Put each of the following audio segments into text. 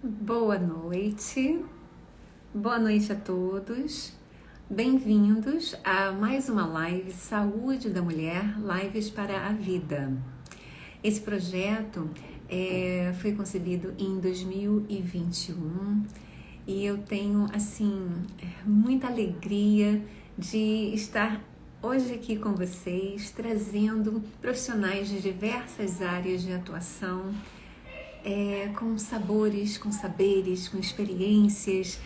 Boa noite a todos. Bem-vindos a mais uma live Saúde da Mulher, Lives para a Vida. Esse projeto foi concebido em 2021 e eu tenho, assim, muita alegria de estar hoje aqui com vocês, trazendo profissionais de diversas áreas de atuação, com sabores, com saberes, com experiências,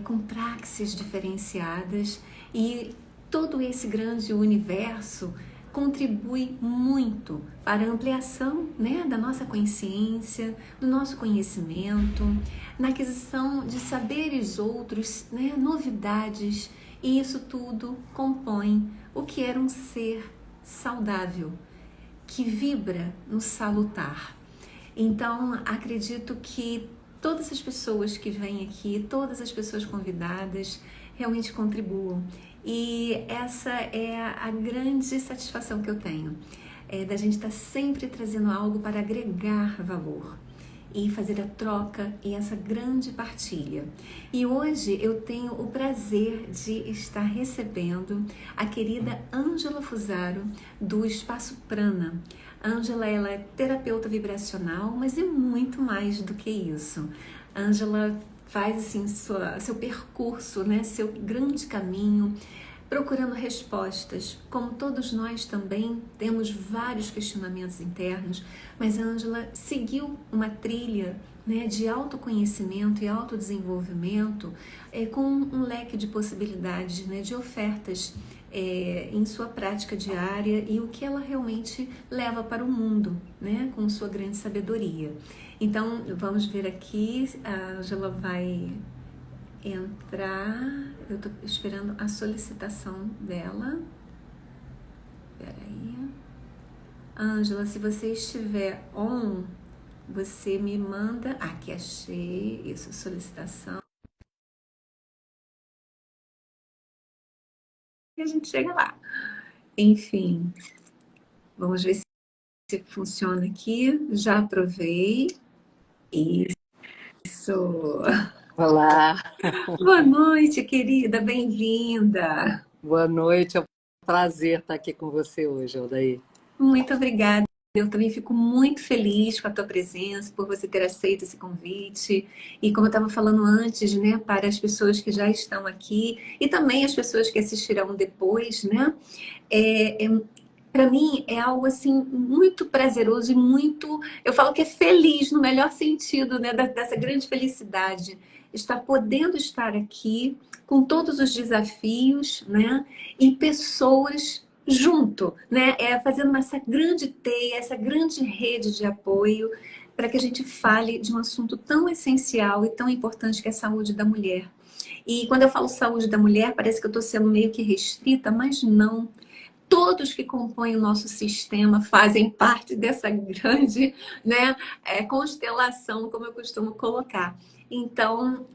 com praxes diferenciadas, e todo esse grande universo contribui muito para a ampliação, né, da nossa consciência, do nosso conhecimento, na aquisição de saberes outros, né, novidades, e isso tudo compõe o que era um ser saudável, que vibra no salutar. Então, acredito que todas as pessoas que vêm aqui, todas as pessoas convidadas, realmente contribuam. E essa é a grande satisfação que eu tenho, da gente estar sempre trazendo algo para agregar valor e fazer a troca e essa grande partilha. E hoje eu tenho o prazer de estar recebendo a querida Ângela Fusaro, do Espaço Prana. Ângela, ela é terapeuta vibracional, mas é muito mais do que isso. Ângela faz assim seu percurso, né, seu grande caminho, procurando respostas. Como todos nós também temos vários questionamentos internos, mas a Ângela seguiu uma trilha, né, de autoconhecimento e autodesenvolvimento, com um leque de possibilidades, né, de ofertas em sua prática diária e o que ela realmente leva para o mundo, né, com sua grande sabedoria. Então, vamos ver aqui, a Ângela vai entrar. Eu tô esperando a solicitação dela. Peraí. Ângela, se você estiver on, você me manda. Aqui achei. Isso, solicitação. E a gente chega lá. Enfim, vamos ver se funciona aqui. Já aprovei. Isso. Olá. Boa noite, querida. Bem-vinda. Boa noite. É um prazer estar aqui com você hoje, Aldair. Muito obrigada. Eu também fico muito feliz com a tua presença, por você ter aceito esse convite. E como eu estava falando antes, né, para as pessoas que já estão aqui e também as pessoas que assistirão depois, né, para mim é algo assim muito prazeroso e muito, eu falo que é feliz no melhor sentido, né, dessa grande felicidade, estar podendo estar aqui com todos os desafios, né, e pessoas junto, né, fazendo essa grande teia, essa grande rede de apoio para que a gente fale de um assunto tão essencial e tão importante que é a saúde da mulher. E quando eu falo saúde da mulher, parece que eu estou sendo meio que restrita, mas não. Todos que compõem o nosso sistema fazem parte dessa grande, né, constelação, como eu costumo colocar. Então,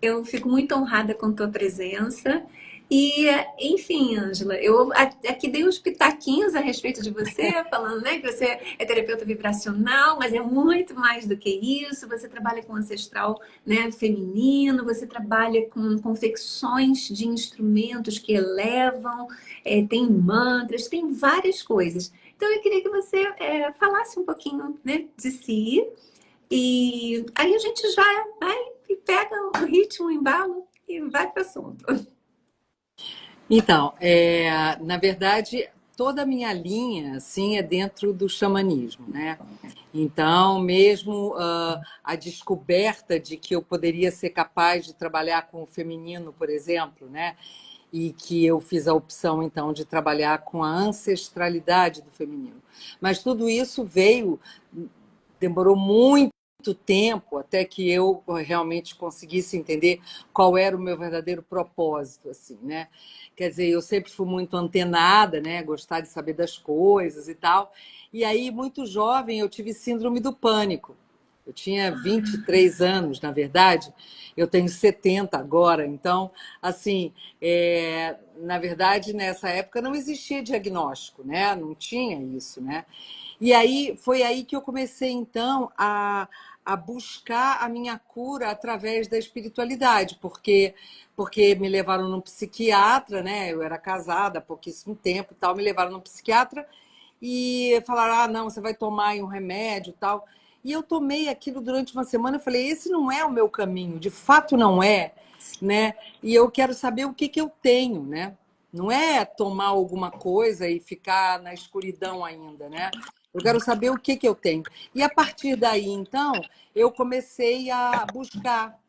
eu fico muito honrada com tua presença. E, enfim, Ângela, eu aqui dei uns pitaquinhos a respeito de você, falando, né, que você é terapeuta vibracional, mas é muito mais do que isso. Você trabalha com ancestral, né, feminino, você trabalha com confecções de instrumentos que elevam, tem mantras, tem várias coisas. Então, eu queria que você falasse um pouquinho, né, de si, e aí a gente já vai e pega o ritmo, o embalo e vai para o assunto. Então, na verdade, toda a minha linha assim, é dentro do xamanismo, né? Então, mesmo a descoberta de que eu poderia ser capaz de trabalhar com o feminino, por exemplo, né? E que eu fiz a opção, então, de trabalhar com a ancestralidade do feminino. Mas tudo isso demorou muito tempo até que eu realmente conseguisse entender qual era o meu verdadeiro propósito, assim, né? Quer dizer, eu sempre fui muito antenada, né? Gostar de saber das coisas e tal. E aí, muito jovem, eu tive síndrome do pânico. Eu tinha 23 anos, na verdade, eu tenho 70 agora, então, assim, na verdade, nessa época não existia diagnóstico, né? Não tinha isso, né? E aí foi aí que eu comecei, então, a buscar a minha cura através da espiritualidade, porque me levaram num psiquiatra, né? Eu era casada há pouquíssimo tempo e tal, me levaram num psiquiatra e falaram: ah, não, você vai tomar aí um remédio e tal. E eu tomei aquilo durante uma semana e falei: esse não é o meu caminho, de fato não é, né? E eu quero saber o que eu tenho, né? Não é tomar alguma coisa e ficar na escuridão ainda, né? Eu quero saber o que eu tenho. E a partir daí, então, eu comecei a buscar,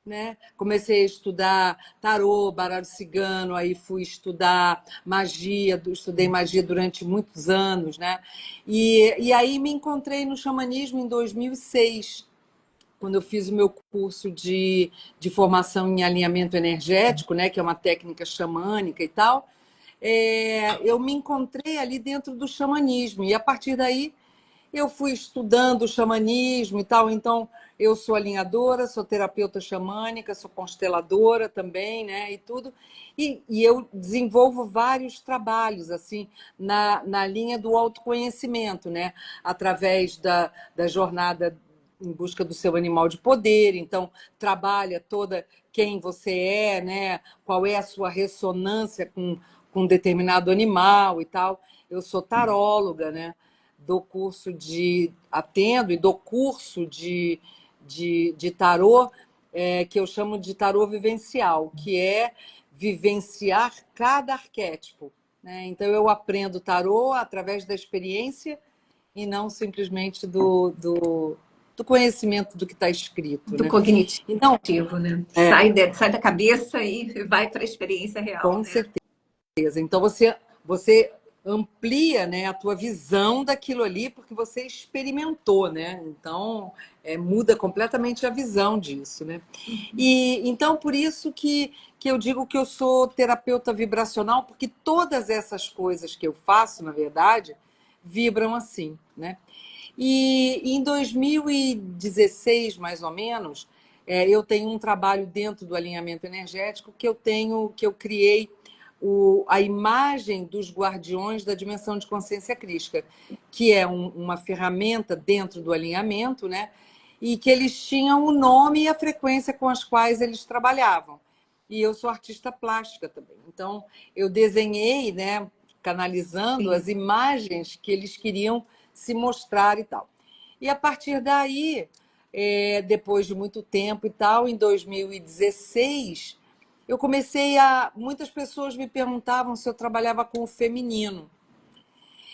né? Comecei a estudar tarô, baralho cigano, aí fui estudar magia, estudei magia durante muitos anos, né? E aí me encontrei no xamanismo em 2006, quando eu fiz o meu curso de formação em alinhamento energético, né? Que é uma técnica xamânica e tal. Eu me encontrei ali dentro do xamanismo, e a partir daí eu fui estudando o xamanismo e tal, então eu sou alinhadora, sou terapeuta xamânica, sou consteladora também, né, e tudo. E eu desenvolvo vários trabalhos, assim, na linha do autoconhecimento, né, através da jornada em busca do seu animal de poder. Então, trabalha toda quem você é, né, qual é a sua ressonância com um determinado animal e tal. Eu sou taróloga, né? Do curso atendo e do curso de tarô, que eu chamo de tarô vivencial, que é vivenciar cada arquétipo, né? Então eu aprendo tarô através da experiência e não simplesmente do conhecimento do que está escrito, Do né? Então, cognitivo, né? Sai da cabeça e vai para a experiência real, com né? certeza. Então você amplia, né, a tua visão daquilo ali porque você experimentou, né? Então muda completamente a visão disso, né? E então por isso que eu digo que eu sou terapeuta vibracional, porque todas essas coisas que eu faço, na verdade, vibram assim, né? E em 2016, mais ou menos, eu tenho um trabalho dentro do alinhamento energético que eu criei a imagem dos guardiões da dimensão de consciência crística, que é uma ferramenta dentro do alinhamento, né? E que eles tinham o nome e a frequência com as quais eles trabalhavam. E eu sou artista plástica também. Então, eu desenhei, né, canalizando Sim. as imagens que eles queriam se mostrar e tal. E a partir daí, depois de muito tempo e tal, em 2016, eu comecei a. Muitas pessoas me perguntavam se eu trabalhava com o feminino.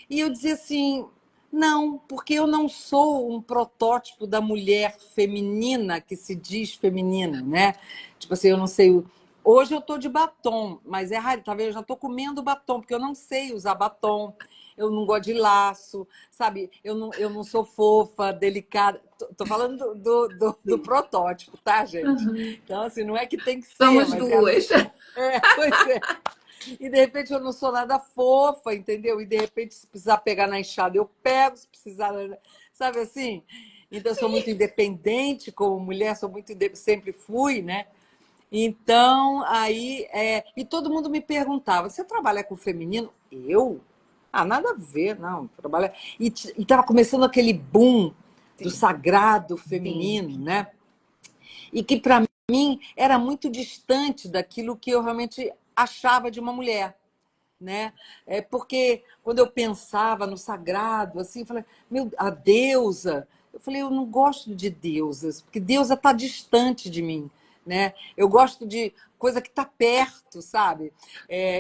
E eu dizia assim: não, porque eu não sou um protótipo da mulher feminina que se diz feminina, né? Tipo assim, eu não sei. Hoje eu estou de batom, mas é raro, talvez eu já estou comendo batom, porque eu não sei usar batom, eu não gosto de laço, sabe? Eu não sou fofa, delicada. Tô falando do protótipo, tá, gente? Uhum. Então, assim, não é que tem que ser, Somos mas é assim. duas. Pois é. E de repente eu não sou nada fofa, entendeu? E de repente, se precisar pegar na enxada, eu pego, se precisar, sabe assim? Então, eu sou muito independente como mulher, sou muito sempre fui, né? Então, aí. E todo mundo me perguntava: você trabalha com feminino? Eu? Ah, nada a ver, não. Trabalha. E estava começando aquele boom do Sim, sagrado sim. feminino, né? E que para mim era muito distante daquilo que eu realmente achava de uma mulher, né? Porque quando eu pensava no sagrado, assim, eu falei, meu, a deusa. Eu falei, eu não gosto de deusas, porque deusa está distante de mim, né? Eu gosto de coisa que está perto, sabe?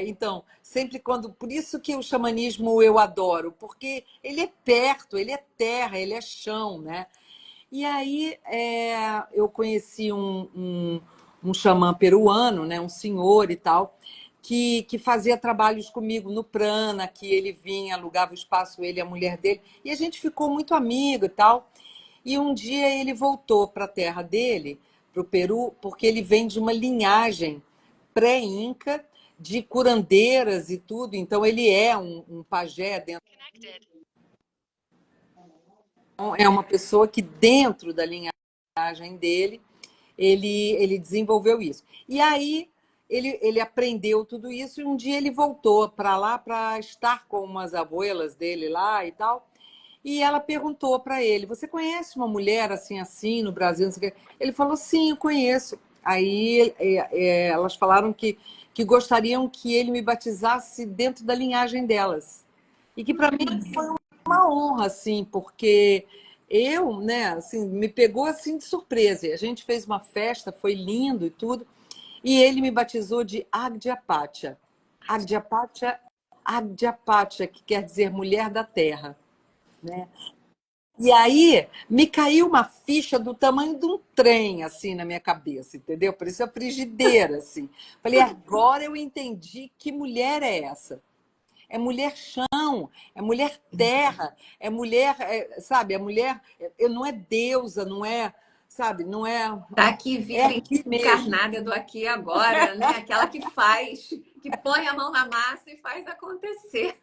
Então, sempre quando. Por isso que o xamanismo eu adoro, porque ele é perto, ele é terra, ele é chão, né? E aí eu conheci um xamã peruano, né, um senhor e tal, que fazia trabalhos comigo no Prana, que ele vinha, alugava o espaço, ele e a mulher dele, e a gente ficou muito amigo e tal. E um dia ele voltou para a terra dele, para o Peru, porque ele vem de uma linhagem pré-inca, de curandeiras e tudo, então ele é um pajé dentro. É uma pessoa que dentro da linhagem dele ele desenvolveu isso. E aí ele aprendeu tudo isso e um dia ele voltou para lá para estar com umas abuelas dele lá e tal. e ela perguntou para ele: você conhece uma mulher assim, assim, no Brasil? Não sei o quê. Ele falou: sim, eu conheço. Aí elas falaram que gostariam que ele me batizasse dentro da linhagem delas. E que para mim foi uma honra, assim, porque eu, né, assim, me pegou assim de surpresa. E a gente fez uma festa, foi lindo e tudo. E ele me batizou de Agdiapatia. Agdiapatia, Agdiapatia, que quer dizer mulher da terra, né? E aí me caiu uma ficha do tamanho de um trem assim na minha cabeça, entendeu? Parecia uma frigideira assim. Falei, agora eu entendi que mulher é essa. É mulher chão, é mulher terra, é mulher, sabe? É mulher, não é deusa, não é, sabe? Não é, Tá aqui, é viva aqui mesmo. encarnada do aqui e agora, né? Aquela que faz, que põe a mão na massa e faz acontecer.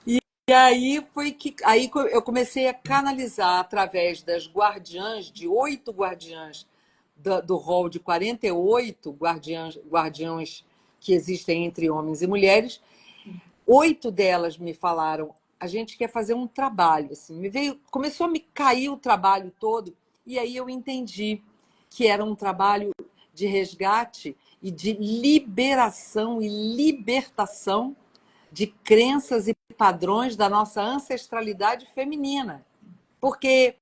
E aí foi que aí eu comecei a canalizar através das guardiãs, de 8 guardiãs do rol de 48 guardiães que existem entre homens e mulheres. 8 delas me falaram: a gente quer fazer um trabalho. Assim, começou a me cair o trabalho todo, e aí eu entendi que era um trabalho de resgate e de liberação e libertação de crenças e padrões da nossa ancestralidade feminina. Porque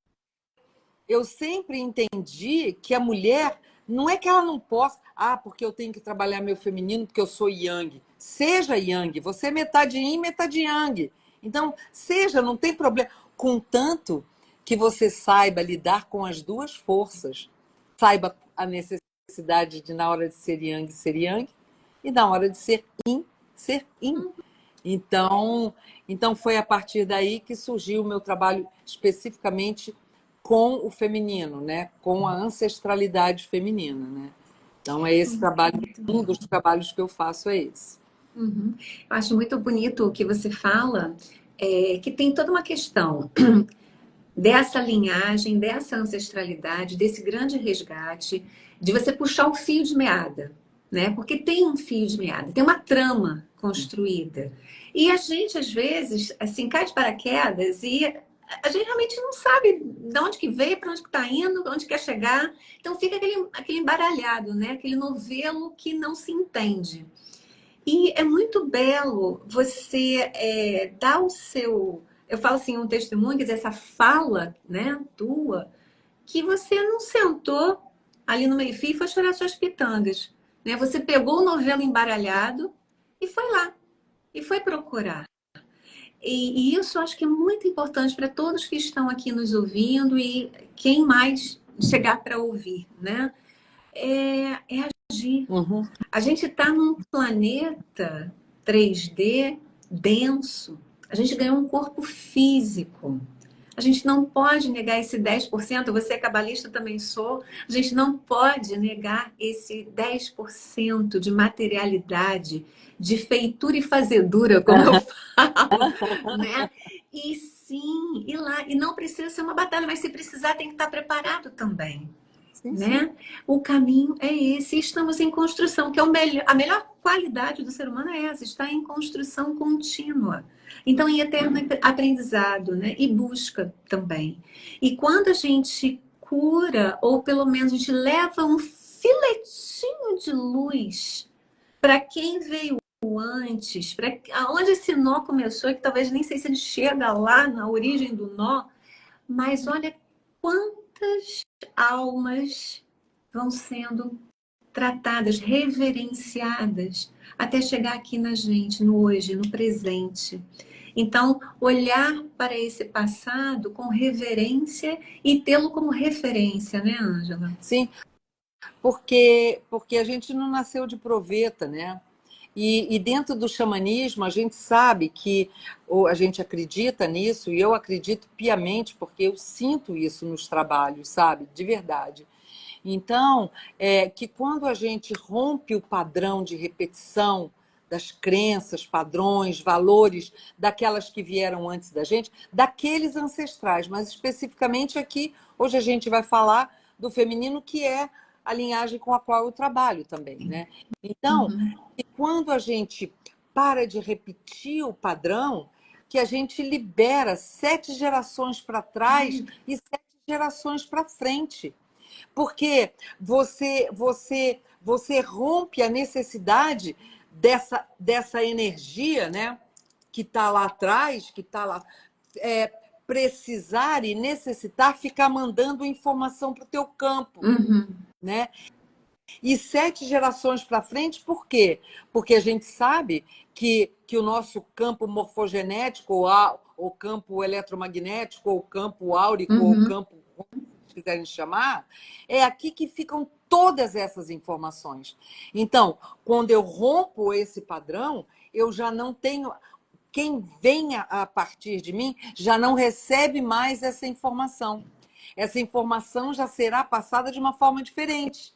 eu sempre entendi que a mulher não é que ela não possa, porque eu tenho que trabalhar meu feminino porque eu sou yang. Seja yang, você é metade yin, metade yang. Então, seja, não tem problema. Contanto que você saiba lidar com as duas forças, saiba a necessidade de, na hora de ser yang, e na hora de ser yin. Então foi a partir daí que surgiu o meu trabalho especificamente com o feminino, né? Com a ancestralidade feminina, né? Então é esse trabalho, um dos trabalhos que eu faço é esse. Uhum. Eu acho muito bonito o que você fala, que tem toda uma questão dessa linhagem, dessa ancestralidade, desse grande resgate, de você puxar o fio de meada, né? Porque tem um fio de meada, tem uma trama construída. E a gente, às vezes, assim, cai de paraquedas e a gente realmente não sabe de onde que veio, para onde que está indo, onde quer chegar. Então fica aquele embaralhado, né? Aquele novelo que não se entende. E é muito belo você dar o seu. Eu falo assim, um testemunho, quer dizer, essa fala, né, tua, que você não sentou ali no meio-fio e foi chorar suas pitangas. Né? Você pegou o novelo embaralhado e foi lá, e foi procurar. E isso eu acho que é muito importante para todos que estão aqui nos ouvindo e quem mais chegar para ouvir, né? É agir. Uhum. A gente está num planeta 3D denso. A gente ganhou um corpo físico. A gente não pode negar esse 10%. Você é cabalista, também sou. A gente não pode negar esse 10% de materialidade, de feitura e fazedura, como eu falo, né? E sim, ir lá. E não precisa ser uma batalha, mas se precisar, tem que estar preparado também, Sim, sim. né? O caminho é esse. Estamos em construção, que é a melhor qualidade do ser humano é essa, está em construção contínua. Então, em eterno aprendizado, né? E busca também. E quando a gente cura, ou pelo menos a gente leva um filetinho de luz para quem veio antes, para aonde esse nó começou, que talvez nem sei se ele chega lá na origem do nó, mas olha quantas almas vão sendo tratadas, reverenciadas, até chegar aqui na gente, no hoje, no presente. Então, olhar para esse passado com reverência e tê-lo como referência, né, Ângela? Sim, porque a gente não nasceu de proveta, né? E dentro do xamanismo, a gente sabe que, ou a gente acredita nisso, e eu acredito piamente, porque eu sinto isso nos trabalhos, sabe? De verdade. Então, que quando a gente rompe o padrão de repetição das crenças, padrões, valores daquelas que vieram antes da gente, daqueles ancestrais, mas especificamente aqui, hoje a gente vai falar do feminino, que é a linhagem com a qual eu trabalho também, né? Então, Uhum. e quando a gente para de repetir o padrão, que a gente libera 7 gerações para trás Ai, e 7 gerações para frente. Porque você rompe a necessidade dessa energia, né, que está lá atrás, que está lá, é, precisar e necessitar ficar mandando informação para o teu campo, uhum, né? E 7 gerações para frente, por quê? Porque a gente sabe que o nosso campo morfogenético, ou campo eletromagnético, ou campo áurico, ou uhum. campo, como vocês quiserem chamar, é aqui que ficam todas essas informações. Então, quando eu rompo esse padrão, eu já não tenho. Quem venha a partir de mim já não recebe mais essa informação. Essa informação já será passada de uma forma diferente,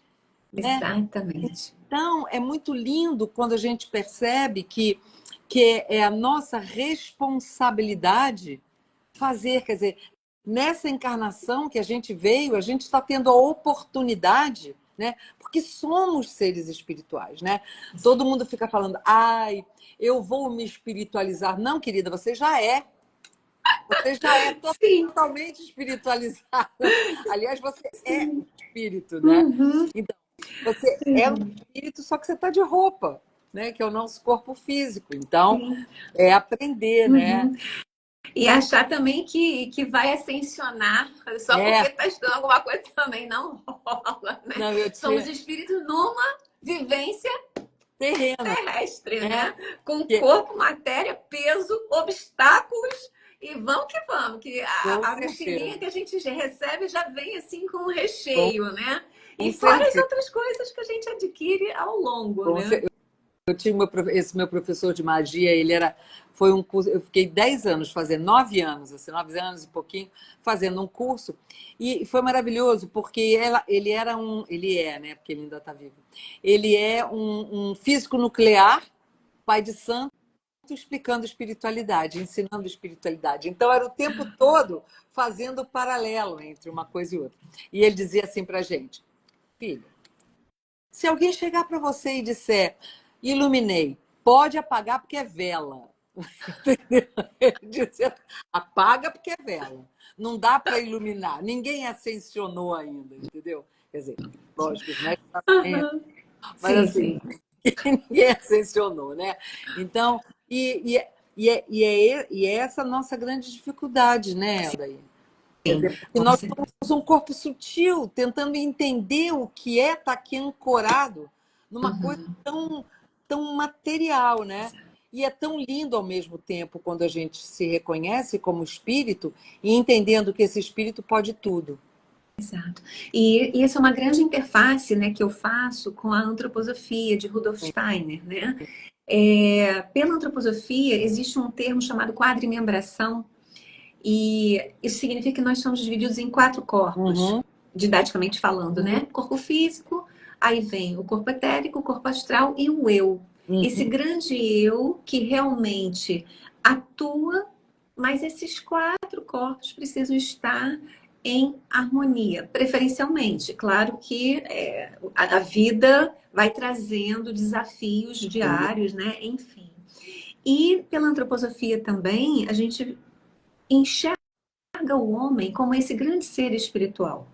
né? Exatamente. Então, é muito lindo quando a gente percebe que é a nossa responsabilidade fazer, quer dizer, nessa encarnação que a gente veio, a gente está tendo a oportunidade, né? Porque somos seres espirituais, né? Todo mundo fica falando, ai, eu vou me espiritualizar. Não, querida, você já é. Você já é Sim, totalmente espiritualizada. Aliás, você é sim. espírito, né? Uhum, Então, você é um espírito, só que você está de roupa, né? Que é o nosso corpo físico. Então, sim. é aprender, né? Uhum. E achar também que vai ascensionar só porque É, está estudando alguma coisa também não rola, né? não, eu Somos tinha espíritos numa vivência terrena, terrestre, né? né? Com Que, corpo, matéria, peso, obstáculos e vamos que vamos, que com a mochilinha certeza, que a gente já recebe já vem assim com um com, recheio, né? com E fora as certeza. outras coisas que a gente adquire ao longo, Com né? cer- Eu tinha esse meu professor de magia, foi um curso, eu fiquei 10 anos fazendo, 9 anos, assim, 9 anos e pouquinho, fazendo um curso, e foi maravilhoso, porque ele é, né, porque ele ainda está vivo, ele é um físico nuclear, pai de santo, explicando espiritualidade, ensinando espiritualidade. Então, era o tempo todo fazendo o paralelo entre uma coisa e outra. E ele dizia assim para a gente, filha, se alguém chegar para você e disser, iluminei, pode apagar porque é vela. Entendeu? Ele dizia, apaga porque é vela. Não dá para iluminar. Ninguém ascensionou ainda, entendeu? Quer dizer, lógico, os mestres sabem, Uhum. mas Sim, assim, sim. ninguém ascensionou, né? Então, e é essa a nossa grande dificuldade, né, Daí? Quer Sim, dizer, porque com nós certeza. somos um corpo sutil, tentando entender o que é estar aqui ancorado numa coisa Uhum. tão material, né? E é tão lindo ao mesmo tempo quando a gente se reconhece como espírito e entendendo que esse espírito pode tudo. Exato. E essa é uma grande interface, né, que eu faço com a antroposofia de Rudolf Steiner, né? Pela antroposofia existe um termo chamado quadrimembração e isso significa que nós somos divididos em 4 corpos, Uhum, didaticamente falando, uhum, né? Corpo físico, aí vem o corpo etérico, o corpo astral e o eu. Esse uhum, grande eu que realmente atua, mas esses 4 corpos precisam estar em harmonia, preferencialmente. Claro que a vida vai trazendo desafios diários, né? Enfim. E pela antroposofia também, a gente enxerga o homem como esse grande ser espiritual,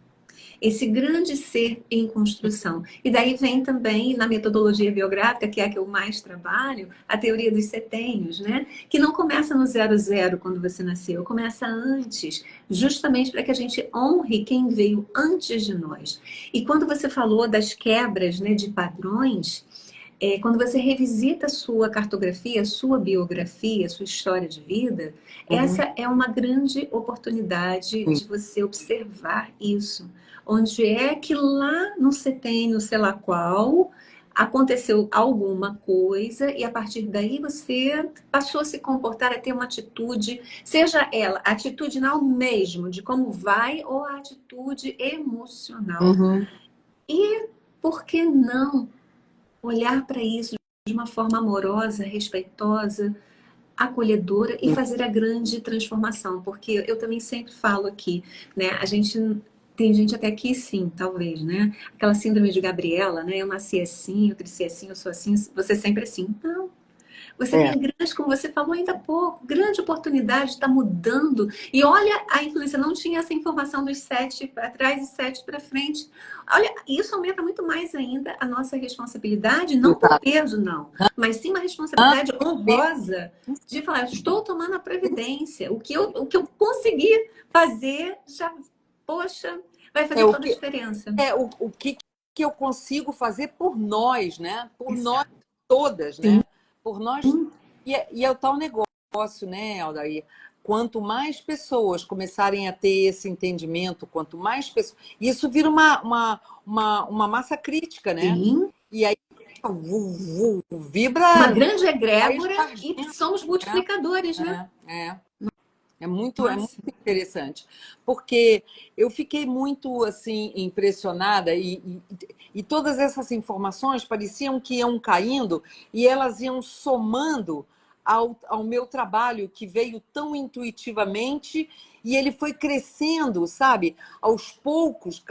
esse grande ser em construção. E daí vem também, na metodologia biográfica, que é a que eu mais trabalho, a teoria dos setênios, né? Que não começa no 00 quando você nasceu, começa antes, justamente para que a gente honre quem veio antes de nós. E quando você falou das quebras, né, de padrões, quando você revisita a sua cartografia, a sua biografia, a sua história de vida, uhum. essa é uma grande oportunidade Sim, de você observar isso. Onde é que lá no setênio, sei lá qual, aconteceu alguma coisa e a partir daí você passou a se comportar, a ter uma atitude, seja ela atitudinal mesmo, de como vai, ou a atitude emocional. uhum. E por que não olhar para isso de uma forma amorosa, respeitosa, acolhedora e fazer a grande transformação, porque eu também sempre falo aqui, né? A gente tem gente até aqui sim, talvez, né? Aquela síndrome de Gabriela, né? Eu nasci assim, eu cresci assim, eu sou assim, você sempre assim. Não, Você É, tem grande, como você falou ainda há pouco, grande oportunidade de estar mudando. E olha, a influência não tinha essa informação dos 7 para trás e 7 para frente. Olha, isso aumenta muito mais ainda a nossa responsabilidade, não por exato. peso, não, mas sim uma Ah, responsabilidade honrosa de falar, estou tomando a previdência. O que eu consegui fazer já, poxa, vai é fazer o toda a que, diferença. o que eu consigo fazer por nós, né? Por nós Exato. todas, Sim. né? Por nós. E é o tal negócio, né, Aldair? Quanto mais pessoas começarem a ter esse entendimento, quanto mais pessoas. Isso vira uma massa crítica, né? Sim. E aí Uma vibra, grande vai egrégora e espargindo, somos né? multiplicadores, né? É. É muito Nossa. interessante, porque eu fiquei muito assim impressionada e todas essas informações pareciam que iam caindo e elas iam somando ao meu trabalho que veio tão intuitivamente e ele foi crescendo, sabe? Aos poucos,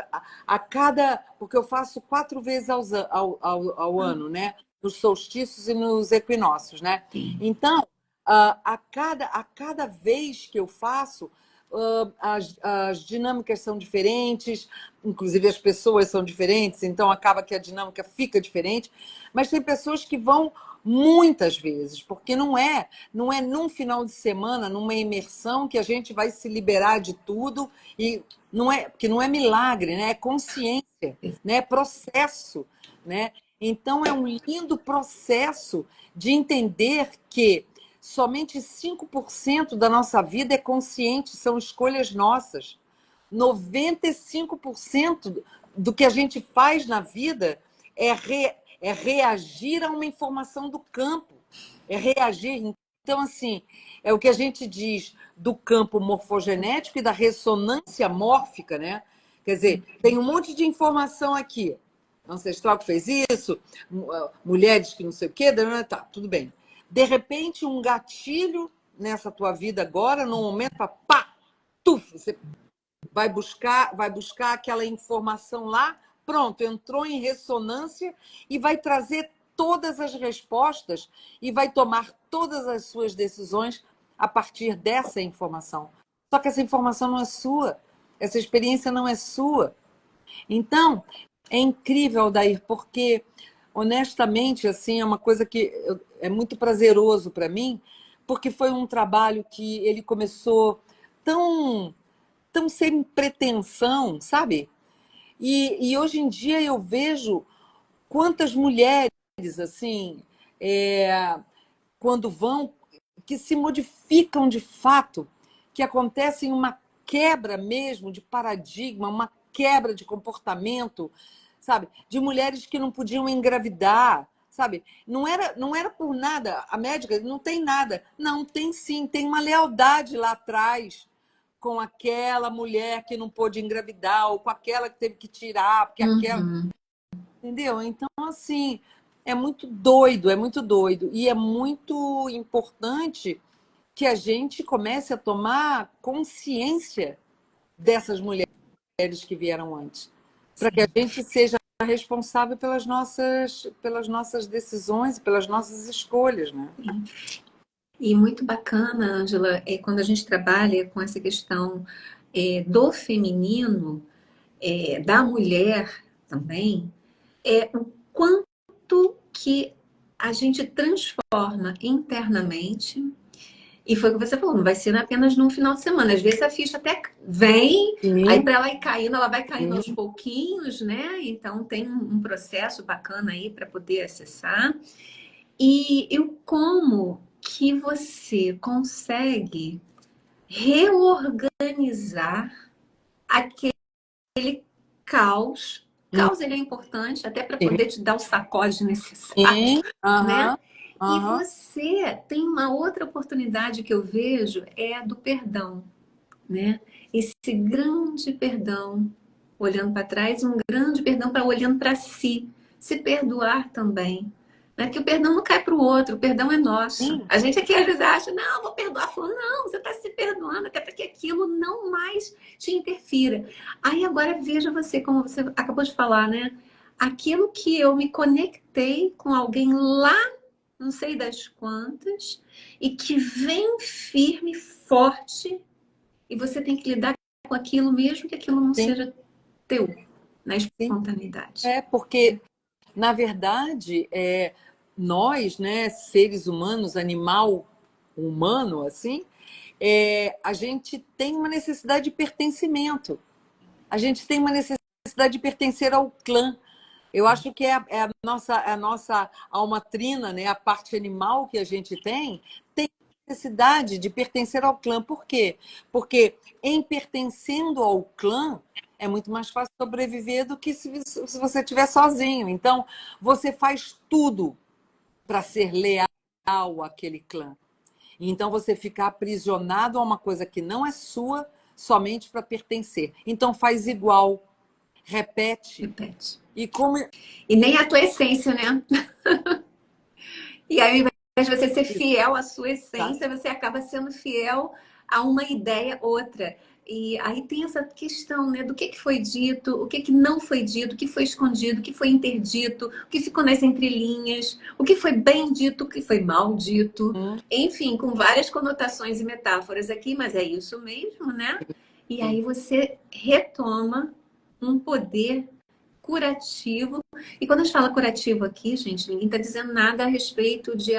a cada. Porque eu faço 4 vezes ao ano, né? Nos solstícios e nos equinócios, né? Sim. Então, a cada vez que eu faço, as dinâmicas são diferentes, inclusive as pessoas são diferentes, então acaba que a dinâmica fica diferente, mas tem pessoas que vão muitas vezes, porque não é num final de semana, numa imersão que a gente vai se liberar de tudo e não é, porque não é milagre, né? É consciência, né? É processo, né? Então é um lindo processo de entender que somente 5% da nossa vida é consciente, são escolhas nossas. 95% do que a gente faz na vida é reagir a uma informação do campo, é reagir. Então, assim, é o que a gente diz do campo morfogenético e da ressonância mórfica, né? Quer dizer, tem um monte de informação aqui. Ancestral que fez isso, mulheres que não sei o quê, tá, tudo bem. De repente, um gatilho nessa tua vida agora, num momento, pá, tuf, você vai buscar aquela informação lá, pronto, entrou em ressonância e vai trazer todas as respostas e vai tomar todas as suas decisões a partir dessa informação. Só que essa informação não é sua, essa experiência não é sua. Então, é incrível, Aldair, porque, honestamente, assim, é uma coisa que é muito prazeroso para mim, porque foi um trabalho que ele começou tão, tão sem pretensão, sabe? E hoje em dia eu vejo quantas mulheres, assim, é, quando vão, que se modificam de fato, que acontecem uma quebra mesmo de paradigma, uma quebra de comportamento, sabe? De mulheres que não podiam engravidar, sabe? Não era por nada. A médica não tem nada. Não, tem sim, tem uma lealdade lá atrás com aquela mulher que não pôde engravidar, ou com aquela que teve que tirar, porque aquela. Uhum. Entendeu? Então, assim, é muito doido, é muito doido. E é muito importante que a gente comece a tomar consciência dessas mulheres que vieram antes, para que a Sim. gente seja responsável pelas nossas decisões e pelas nossas escolhas, né? E muito bacana, Ângela, é quando a gente trabalha com essa questão do feminino, da mulher também, o quanto que a gente transforma internamente. E foi o que você falou, não vai ser apenas num final de semana. Às vezes a ficha até vem, aí Sim, para ela ir caindo, ela vai caindo aos sim. pouquinhos, né? Então tem um processo bacana aí para poder acessar. E eu como que você consegue reorganizar aquele caos. Caos ele é importante até para poder te dar o sacode necessário, Sim, né? aham, E aham. você tem uma outra oportunidade que eu vejo é a do perdão, né? Esse grande perdão, olhando para trás, um grande perdão para olhando para si, se perdoar também. Né? Que o perdão não cai para o outro, o perdão é nosso. Sim, A gente aqui às vezes acha, não, vou perdoar fulano. Não, você está se perdoando até para que aquilo não mais te interfira. Aí agora veja você, como você acabou de falar, né? Aquilo que eu me conectei com alguém lá não sei das quantas, e que vem firme, forte, e você tem que lidar com aquilo mesmo que aquilo não Sim, seja teu, na sim. espontaneidade. Porque, na verdade, nós, né, seres humanos, animal humano, assim, a gente tem uma necessidade de pertencimento. A gente tem uma necessidade de pertencer ao clã. Eu acho que é a nossa alma trina, né? A parte animal que a gente tem necessidade de pertencer ao clã. Por quê? Porque em pertencendo ao clã é muito mais fácil sobreviver do que se você estiver sozinho. Então, você faz tudo para ser leal àquele clã. Então, você fica aprisionado a uma coisa que não é sua somente para pertencer. Então, faz igual, repete. Repete. E como. E nem a tua essência, né? E aí, ao invés de você ser fiel à sua Tá? essência, você acaba sendo fiel a uma ideia outra. E aí tem essa questão, né, do que foi dito, o que não foi dito, o que foi escondido, o que foi interdito, o que ficou nas entrelinhas, o que foi bem dito, o que foi mal dito. Enfim, com várias conotações e metáforas aqui, mas é isso mesmo, né? E aí você retoma um poder curativo. E quando a gente fala curativo aqui, gente, ninguém está dizendo nada a respeito de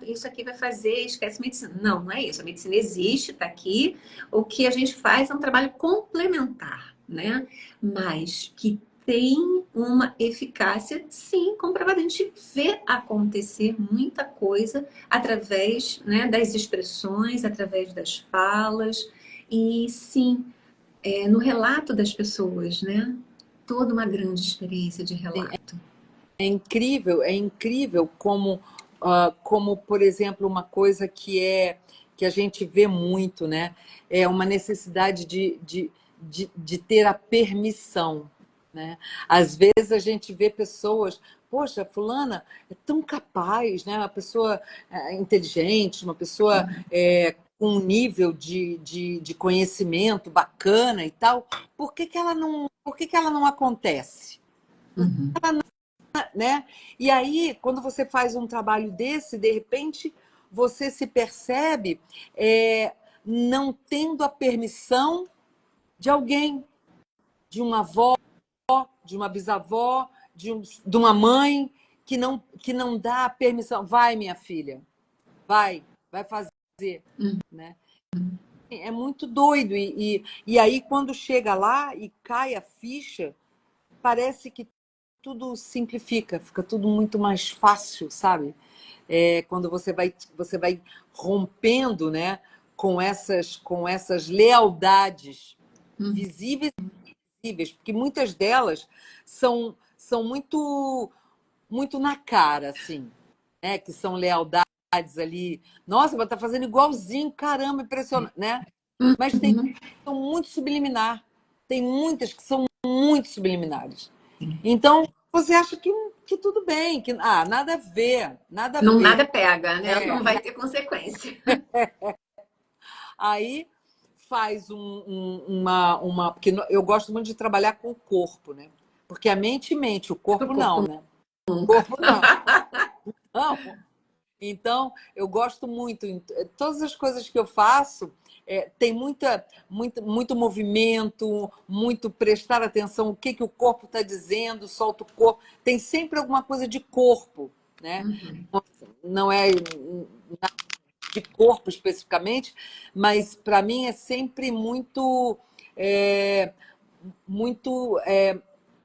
isso aqui vai fazer, esquece medicina. Não, não é isso. A medicina existe, está aqui. O que a gente faz é um trabalho complementar, né? Mas que tem uma eficácia, sim, comprovada. A gente vê acontecer muita coisa através, né, das expressões, através das falas. E sim, no relato das pessoas, né? Toda uma grande experiência de relato. É incrível como, como, por exemplo, uma coisa que a gente vê muito, né? É uma necessidade de ter a permissão, né? Às vezes a gente vê pessoas, poxa, fulana é tão capaz, né? Uma pessoa inteligente, uma pessoa com um nível de conhecimento bacana e tal. Por que que ela não acontece? Uhum. Né? E aí, quando você faz um trabalho desse, de repente, você se percebe não tendo a permissão de alguém, de uma avó, de uma bisavó, de uma mãe, que não dá a permissão. Vai, minha filha, vai fazer. Né? É muito doido. E aí, quando chega lá e cai a ficha, parece que tudo simplifica, fica tudo muito mais fácil, sabe? Quando você vai rompendo, né, com essas lealdades visíveis e invisíveis, porque muitas delas são muito na cara, assim, né? Que são lealdades ali. Nossa, mas tá fazendo igualzinho, caramba, impressionante, né? Mas tem Uhum. que são muito subliminar. Tem muitas que são muito subliminares. Então, você acha que tudo bem, que nada a ver, nada a Não ver. nada pega, né? É, Não vai ter consequência. aí faz porque eu gosto muito de trabalhar com o corpo, né? Porque a mente mente, o O corpo não, corpo né? O nunca. corpo não. Não. Então, eu gosto muito. Todas as coisas que eu faço tem muito movimento, muito prestar atenção o que o corpo está dizendo, solta o corpo. Tem sempre alguma coisa de corpo, né? Uhum. Não é de corpo especificamente, mas para mim é sempre é, muito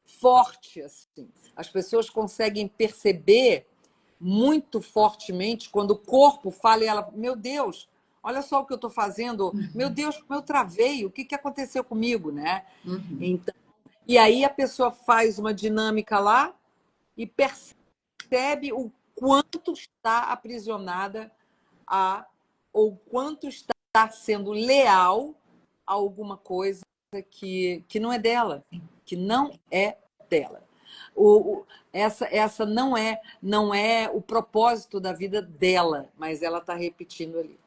forte. Assim. As pessoas conseguem perceber muito fortemente quando o corpo fala e ela, meu Deus, olha só o que eu estou fazendo, meu Deus, como eu travei, o que, que aconteceu comigo, né? Uhum. Então, e aí a pessoa faz uma dinâmica lá e percebe o quanto está aprisionada a, ou quanto está sendo leal a alguma coisa que não é dela, que não é dela. Essa não é o propósito da vida dela, mas ela está repetindo ali.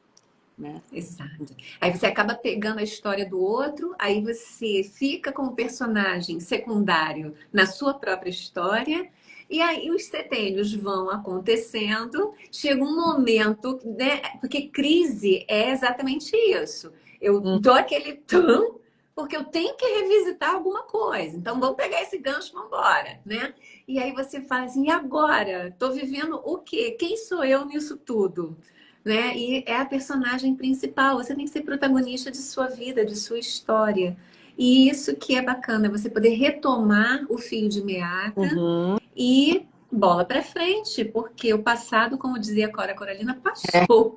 Né? Exato. Aí você acaba pegando a história do outro, aí você fica como personagem secundário na sua própria história E aí os setênios vão acontecendo, chega um momento, né? Porque crise é exatamente isso. Eu Hum. dou aquele tum, porque eu tenho que revisitar alguma coisa. Então vamos pegar esse gancho, vamos embora, né? E aí você fala assim, e agora? Estou vivendo o quê? Quem sou eu nisso tudo? Né? E é a personagem principal. Você tem que ser protagonista de sua vida, de sua história. E isso que é bacana, você poder retomar o fio de meada Uhum. e bola para frente, porque o passado, como dizia a Cora Coralina, É, passou,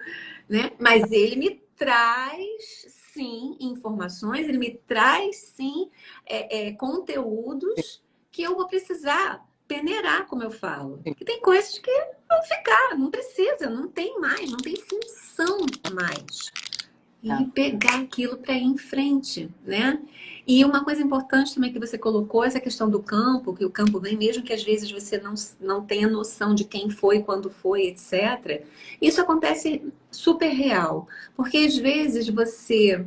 né? Mas ele me traz sim informações, ele me traz sim conteúdos que eu vou precisar peneirar, como eu falo. Que tem coisas que vão ficar, não precisa, não tem mais, não tem função mais é. e pegar aquilo para ir em frente, né? E uma coisa importante também que você colocou, essa questão do campo, que o campo vem, mesmo que às vezes você não tenha noção de quem foi, quando foi, etc. Isso acontece super real, porque às vezes você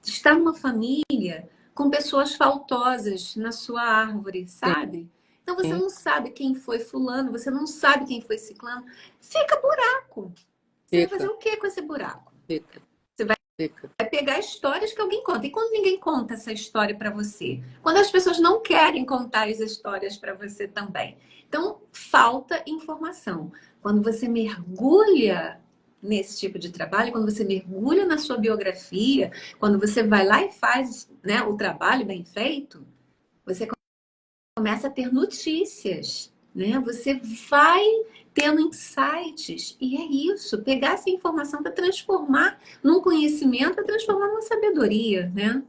está numa família com pessoas faltosas na sua árvore, Sim, sabe? Então você sim, não sabe quem foi fulano, você não sabe quem foi ciclano, fica buraco. Você vai fazer fica, o que com esse buraco? fica, Você vai fica. pegar histórias que alguém conta. E quando ninguém conta essa história para você? Quando as pessoas não querem contar as histórias para você também. Então, falta informação. Quando você mergulha nesse tipo de trabalho, quando você mergulha na sua biografia, quando você vai lá e faz, né, o trabalho bem feito, você começa a ter notícias, né? Você vai tendo insights. E é isso, pegar essa informação para transformar num conhecimento, para transformar numa sabedoria, né?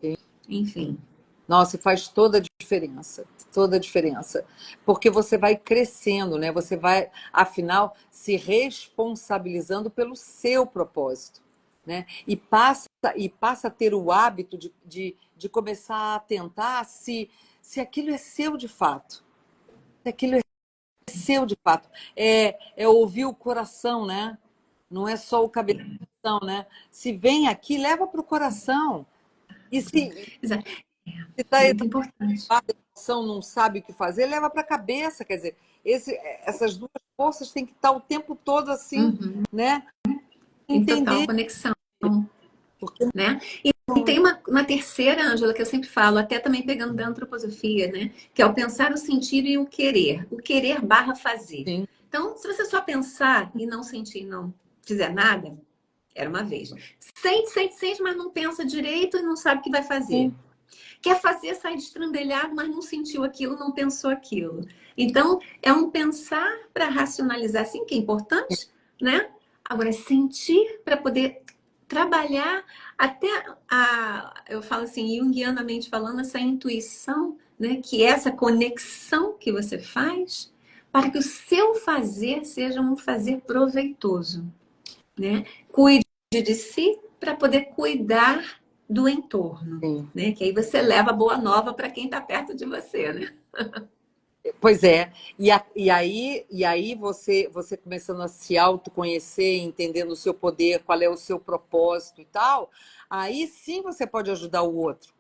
Enfim. Nossa, e faz toda a diferença, porque você vai crescendo, né? Você vai, afinal, se responsabilizando pelo seu propósito, né? E passa a ter o hábito de começar a atentar se aquilo é seu de fato, se aquilo é seu de fato. É ouvir o coração, né? Não é só o cabeção, né? Se vem aqui, leva para o coração. E se Exato. está Muito importante. a emoção não sabe o que fazer, leva para a cabeça. Quer dizer, essas duas forças têm que estar o tempo todo assim, Uhum. né? Em total Entender. conexão, Porque né? E tem uma terceira, Ângela, que eu sempre falo, até também pegando da antroposofia, né? Que é o pensar, o sentir e o querer. O querer barra fazer. sim, Então, se você só pensar e não sentir, não fizer nada, era uma vez. Sente, sente, sente, mas não pensa direito e não sabe o que vai fazer. sim, Quer fazer, sai destrambelhado, mas não sentiu aquilo, não pensou aquilo. Então, é um pensar para racionalizar, sim, que é importante, né? Agora, é sentir para poder trabalhar até eu falo assim, junguianamente falando, essa intuição, né? Que é essa conexão que você faz para que o seu fazer seja um fazer proveitoso, né? Cuide de si para poder cuidar do entorno, sim. né? Que aí você leva a boa nova para quem está perto de você, né? Pois é. E aí você começando a se autoconhecer, entendendo o seu poder, qual é o seu propósito e tal, aí sim você pode ajudar o outro.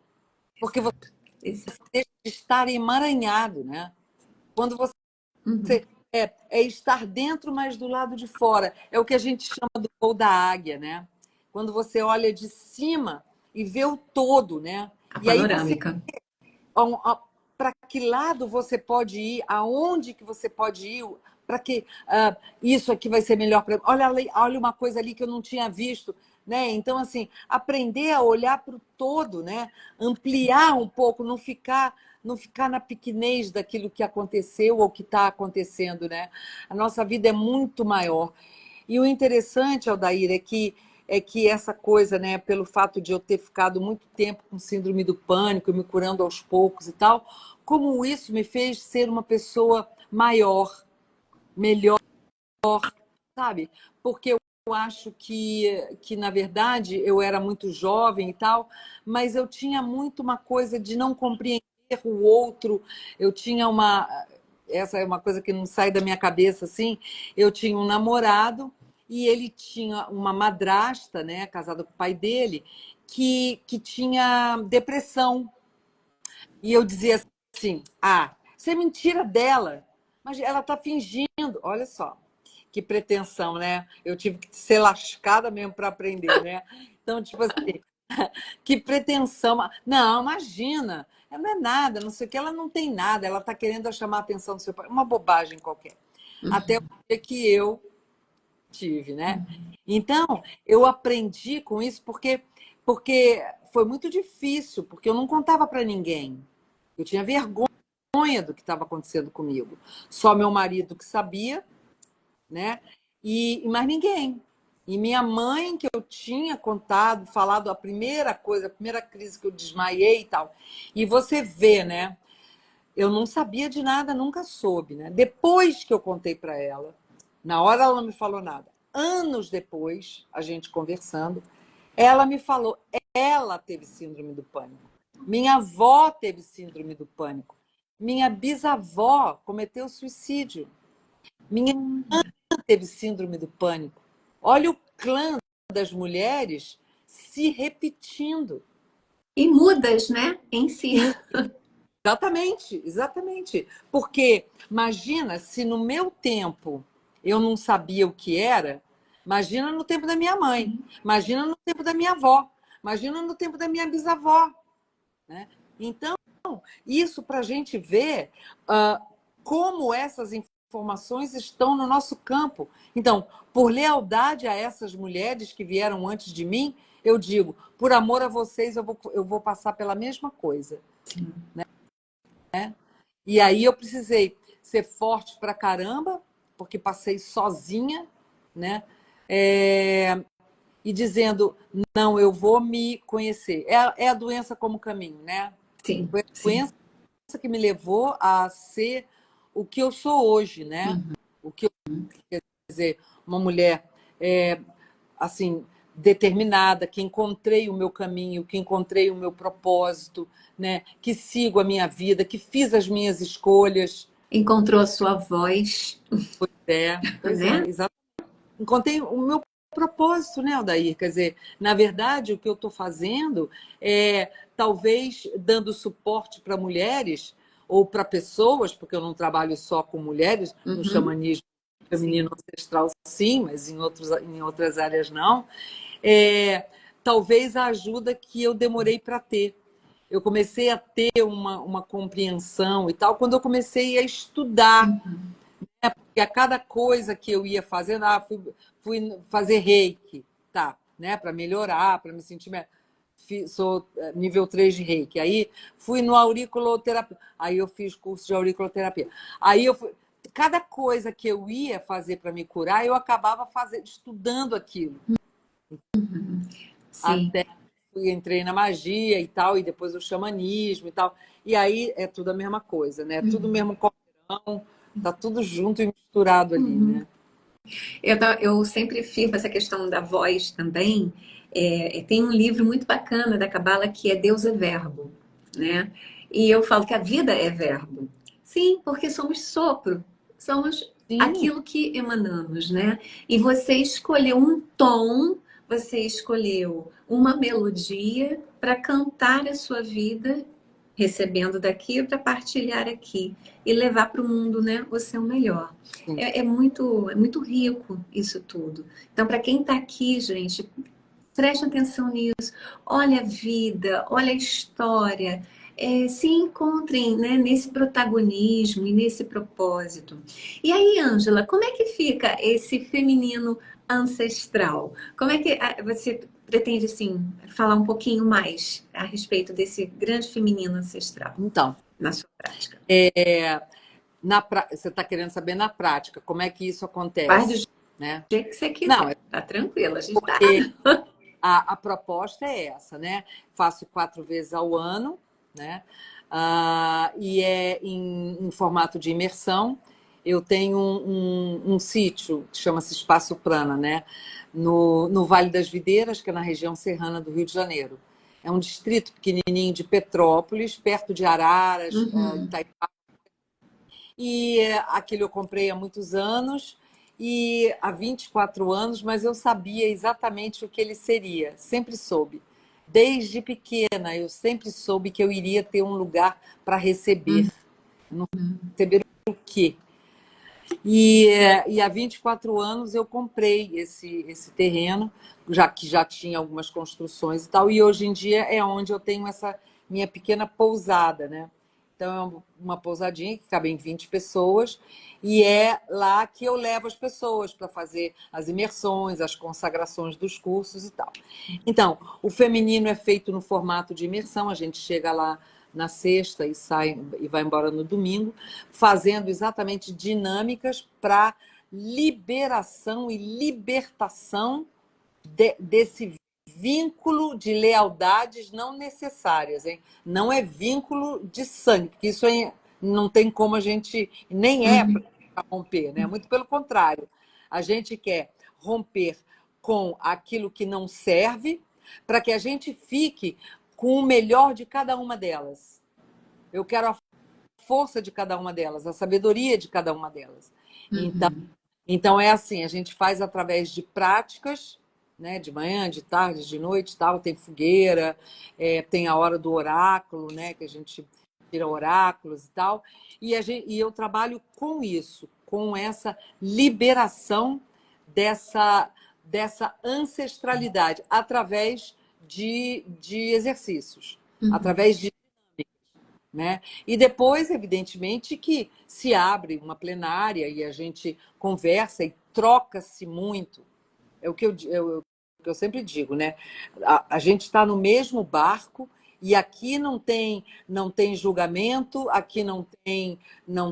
Porque você Exato, exato. deixa de estar emaranhado, né? Quando você Uhum. é estar dentro, mas do lado de fora. É o que a gente chama do voo da águia, né? Quando você olha de cima e vê o todo, né? A E aí você, panorâmica. para que lado você pode ir, aonde que você pode ir, para que isso aqui vai ser melhor para. Olha, olha uma coisa ali que eu não tinha visto, né? Então, assim, aprender a olhar para o todo, né? Ampliar um pouco, não ficar na pequenez daquilo que aconteceu ou que está acontecendo, né? A nossa vida é muito maior. E o interessante, Aldair, é que essa coisa, né, pelo fato de eu ter ficado muito tempo com síndrome do pânico, me curando aos poucos e tal, como isso me fez ser uma pessoa maior, melhor, sabe? Porque eu acho que, na verdade, eu era muito jovem e tal, mas eu tinha muito uma coisa de não compreender o outro. Eu tinha uma. Essa é uma coisa que não sai da minha cabeça assim. Eu tinha um namorado e ele tinha uma madrasta, né, casada com o pai dele, que tinha depressão. E eu dizia assim: ah, isso é mentira dela. Mas ela está fingindo, olha só, que pretensão, né? Eu tive que ser lascada mesmo para aprender, né? Então, tipo assim, que pretensão. Não, imagina, ela não é nada, não sei o que, ela não tem nada, ela está querendo chamar a atenção do seu pai, uma bobagem qualquer. Até o dia que eu tive, né? Então, eu aprendi com isso porque foi muito difícil, porque eu não contava para ninguém. Eu tinha vergonha do que estava acontecendo comigo. Só meu marido que sabia, né? E mais ninguém. E minha mãe, que eu tinha contado, falado a primeira coisa, a primeira crise que eu desmaiei e tal. E você vê, né? Eu não sabia de nada, nunca soube, né? Depois que eu contei para ela, na hora ela não me falou nada. Anos depois, a gente conversando, ela me falou, ela teve síndrome do pânico. Minha avó teve síndrome do pânico. Minha bisavó cometeu suicídio. Minha irmã teve síndrome do pânico. Olha o clã das mulheres se repetindo. E mudas, né? Em si. Exatamente, exatamente. Porque imagina se no meu tempo eu não sabia o que era, imagina no tempo da minha mãe, imagina no tempo da minha avó, imagina no tempo da minha bisavó, né? Então, isso para a gente ver como essas informações estão no nosso campo. Então, por lealdade a essas mulheres que vieram antes de mim, eu digo, por amor a vocês, eu vou passar pela mesma coisa. Sim. E aí eu precisei ser forte pra caramba, porque passei sozinha, né? E dizendo, não, eu vou me conhecer. É a doença como caminho, né? Sim, Foi a sim. doença que me levou a ser o que eu sou hoje, né? O que eu, quer dizer, uma mulher assim determinada, que encontrei o meu caminho, que encontrei o meu propósito, né? Que sigo a minha vida, que fiz as minhas escolhas. Encontrou a sua voz, Pois é, né? exatamente. Encontrei o meu propósito, né, Aldair? Quer dizer, na verdade, o que eu estou fazendo é talvez dando suporte para mulheres ou para pessoas, porque eu não trabalho só com mulheres, no Uhum. xamanismo Sim. feminino ancestral, sim, mas em outras áreas não. É, talvez a ajuda que eu demorei para ter. Eu comecei a ter uma compreensão e tal quando eu comecei a estudar. Porque a cada coisa que eu ia fazendo, fui fazer reiki, tá, né, para melhorar, para me sentir melhor. Sou nível 3 de reiki. Aí fui no auriculoterapia. Aí eu fiz curso de auriculoterapia. Aí eu fui. Cada coisa que eu ia fazer para me curar, eu acabava fazendo, estudando aquilo. Sim. Até entrei na magia e tal, e depois o xamanismo e tal. E aí é tudo a mesma coisa, né? Tudo mesmo caldeirão, tá tudo junto e misturado ali, né? Eu sempre firmo essa questão da voz também. Tem um livro muito bacana da Cabala que é Deus é Verbo, né? E eu falo que a vida é verbo. Sim, porque somos sopro, somos Sim, aquilo que emanamos, né? E você escolheu um tom, você escolheu uma melodia para cantar a sua vida, recebendo daqui para partilhar aqui e levar para o mundo, né, o seu melhor. sim. É muito rico isso tudo. Então, para quem está aqui, gente, preste atenção nisso. Olha a vida, olha a história. Se encontrem, né, nesse protagonismo e nesse propósito. E aí, Ângela, como é que fica esse feminino ancestral? Como é que você pretende assim falar um pouquinho mais a respeito desse grande feminino ancestral Então, na sua prática? você está querendo saber na prática como é que isso Faz do acontece, né? jeito que você Não, quiser, é tá tranquilo, a gente tá. porque a proposta é essa, né? Faço 4 vezes ao ano, né? E é em formato de imersão. Eu tenho um sítio que chama-se Espaço Prana, né? No Vale das Videiras, que é na região serrana do Rio de Janeiro. É um distrito pequenininho de Petrópolis, perto de Araras, Uhum. Itaipava. E aquele eu comprei há muitos anos, e há 24 anos, mas eu sabia exatamente o que ele seria, sempre soube. Desde pequena, eu sempre soube que eu iria ter um lugar para receber. Não receber o quê? E há 24 anos eu comprei esse terreno, já que já tinha algumas construções e tal, e hoje em dia é onde eu tenho essa minha pequena pousada, né? Então, é uma pousadinha que cabe em 20 pessoas, e é lá que eu levo as pessoas para fazer as imersões, as consagrações dos cursos e tal. Então, o feminino é feito no formato de imersão, a gente chega lá na sexta e sai e vai embora no domingo, fazendo exatamente dinâmicas para liberação e libertação desse vínculo de lealdades não necessárias, hein? Não é vínculo de sangue, porque isso aí não tem como a gente, nem é para romper, né? Muito pelo contrário. A gente quer romper com aquilo que não serve para que a gente fique com o melhor de cada uma delas. Eu quero a força de cada uma delas, a sabedoria de cada uma delas. Então, Uhum. então é assim, a gente faz através de práticas, né, de manhã, de tarde, de noite, tal, tem fogueira, tem a hora do oráculo, né, que a gente tira oráculos e tal, e eu trabalho com isso, com essa liberação dessa ancestralidade através de exercícios, Uhum. através de, né? E depois, evidentemente, que se abre uma plenária e a gente conversa e troca-se muito. É o que eu sempre digo, né? A gente está no mesmo barco e aqui não tem julgamento, aqui não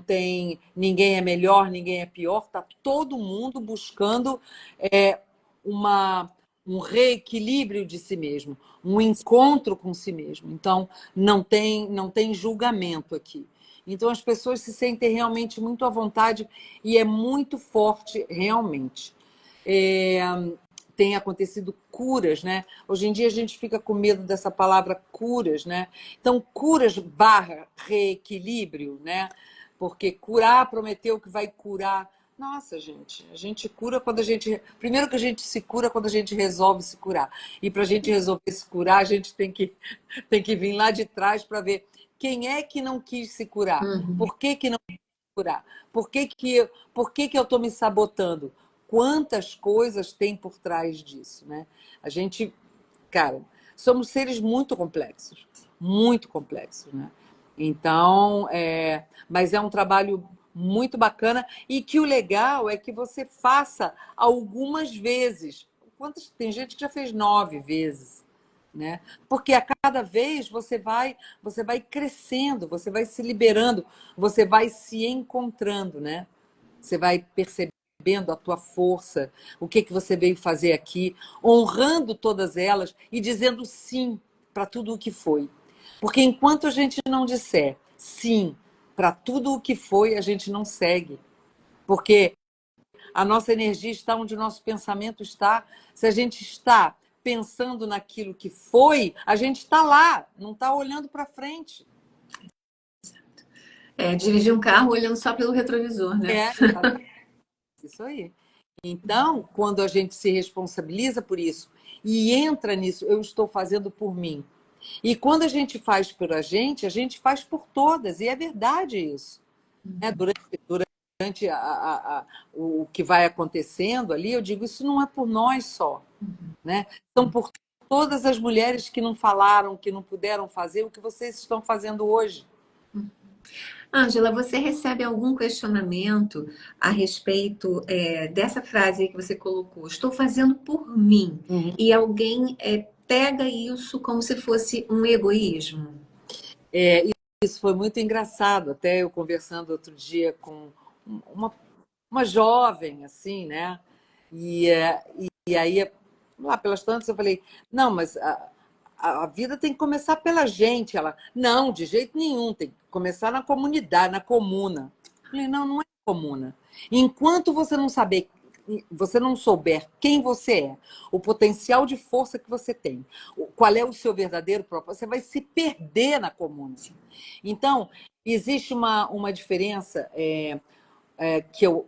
tem ninguém é melhor, ninguém é pior, está todo mundo buscando é, uma, um reequilíbrio de si mesmo, um encontro com si mesmo. Então, não tem julgamento aqui. Então, as pessoas se sentem realmente muito à vontade e é muito forte, realmente. É, tem acontecido curas, né? Hoje em dia a gente fica com medo dessa palavra curas, né? Então, curas barra reequilíbrio, né? Porque curar prometeu que vai curar. Nossa, gente, a gente cura quando a gente. Primeiro que a gente se cura quando a gente resolve se curar. E para a gente resolver se curar, a gente tem que vir lá de trás para ver quem é que não quis se curar. Uhum. Por que não quis se curar? Por que eu estou me sabotando? Quantas coisas tem por trás disso, né? A gente, cara, somos seres muito complexos, né? Então, mas é um trabalho muito bacana e que o legal é que você faça algumas vezes. Tem gente que já fez 9 vezes, né? Porque a cada vez você vai crescendo, você vai se liberando, você vai se encontrando, né? Você vai percebendo a tua força, o que você veio fazer aqui, honrando todas elas e dizendo sim para tudo o que foi. Porque enquanto a gente não disser sim para tudo o que foi, a gente não segue. Porque a nossa energia está onde o nosso pensamento está. Se a gente está pensando naquilo que foi, a gente está lá, não está olhando para frente. Dirigir um carro olhando só pelo retrovisor, né? É, isso aí. Então, quando a gente se responsabiliza por isso e entra nisso, eu estou fazendo por mim. E quando a gente faz por a gente faz por todas, e é verdade isso. Né? Durante o que vai acontecendo ali, eu digo, isso não é por nós só. Né? São por todas as mulheres que não falaram, que não puderam fazer o que vocês estão fazendo hoje. Ângela, você recebe algum questionamento a respeito dessa frase que você colocou? Estou fazendo por mim. Uhum. E alguém pega isso como se fosse um egoísmo? É, isso foi muito engraçado. Até eu conversando outro dia com uma, uma jovem, assim, né? E aí, lá pelas tantas, eu falei: não, mas a vida tem que começar pela gente. Ela: não, de jeito nenhum, tem que começar na comunidade, na comuna. Eu falei: não, não é comuna. Enquanto você não souber quem você é, o potencial de força que você tem, qual é o seu verdadeiro propósito, você vai se perder na comuna. Então, existe uma diferença que eu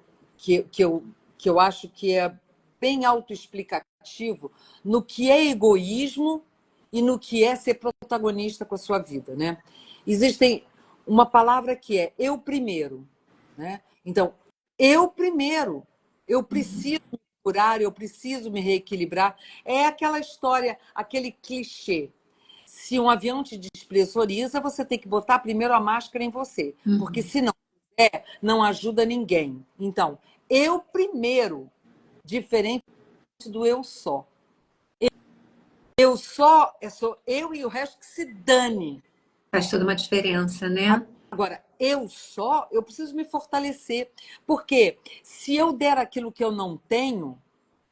acho que é bem autoexplicativo no que é egoísmo e no que é ser protagonista com a sua vida, né? Existem uma palavra que é eu primeiro, né? Então, eu primeiro. Eu preciso me curar, eu preciso me reequilibrar. É aquela história, aquele clichê. Se um avião te despressuriza, você tem que botar primeiro a máscara em você. Porque Uhum. se não é, não ajuda ninguém. Então, eu primeiro, diferente do eu só. Eu só, sou eu e o resto que se dane. Faz toda uma diferença, né? Agora, eu só, eu preciso me fortalecer. Porque se eu der aquilo que eu não tenho,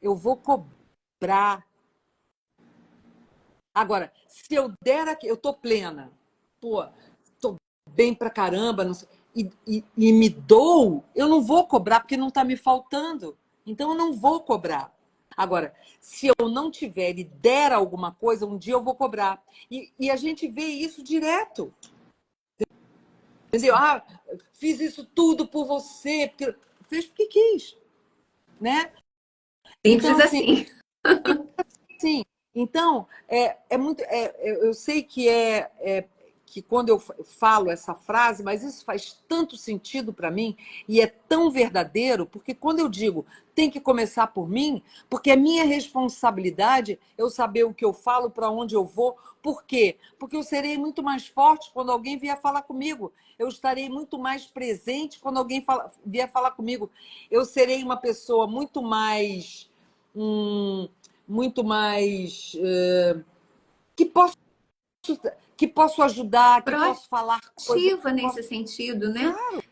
eu vou cobrar. Agora, se eu der aqui, eu tô plena, pô, tô bem pra caramba, não sei, e me dou, eu não vou cobrar porque não tá me faltando. Então eu não vou cobrar. Agora, se eu não tiver e der alguma coisa, um dia eu vou cobrar. E a gente vê isso direto. Entendeu? Ah, fiz isso tudo por você, porque fez porque quis, né? Simples Então, assim, assim. sim, então é muito. Eu sei que que quando eu falo essa frase, mas isso faz tanto sentido para mim e é tão verdadeiro, porque quando eu digo tem que começar por mim, porque é minha responsabilidade eu saber o que eu falo, para onde eu vou. Por quê? Porque eu serei muito mais forte quando alguém vier falar comigo. Eu estarei muito mais presente quando alguém vier falar comigo. Eu serei uma pessoa muito mais. hum, muito mais que posso que posso ajudar, que posso falar coisas, Proativa nesse sentido, né? claro,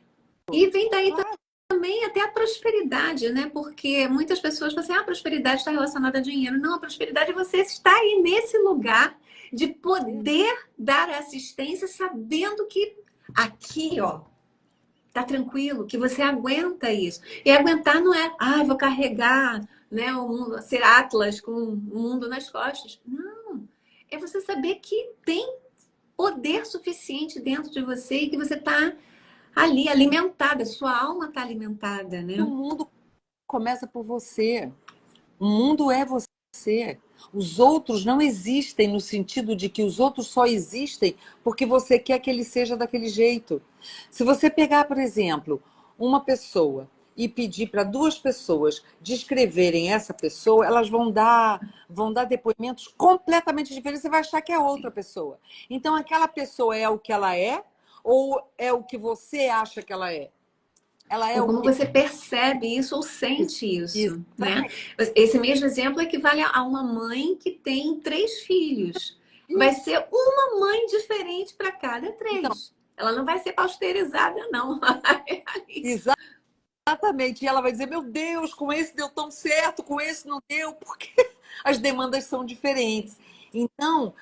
E vem daí claro. também até a prosperidade, né? Porque muitas pessoas falam assim, ah, a prosperidade está relacionada a dinheiro. Não, a prosperidade é você estar aí nesse lugar de poder dar assistência sabendo que aqui, ó, tá tranquilo, que você aguenta isso. E aguentar não é, ah, vou carregar, né, o mundo, ser Atlas com o mundo nas costas. Não. É você saber que tem poder suficiente dentro de você e que você está ali alimentada, sua alma está alimentada, O né? mundo começa por você. O mundo é você. Os outros não existem no sentido de que os outros só existem porque você quer que ele seja daquele jeito. Se você pegar, por exemplo, uma pessoa e pedir para duas pessoas descreverem essa pessoa, elas vão dar depoimentos completamente diferentes. Você vai achar que é outra pessoa. Então, aquela pessoa é o que ela é ou é o que você acha que ela é? Ela é Ou o como quê? você percebe isso ou Isso, sente isso, né? exatamente. Esse mesmo exemplo equivale a uma mãe que tem 3 filhos. Vai Isso. ser uma mãe diferente para cada Então, 3. Ela não vai ser pasteurizada, não. exatamente. E ela vai dizer: meu Deus, com esse deu tão certo, com esse não deu, porque as demandas são diferentes. Então,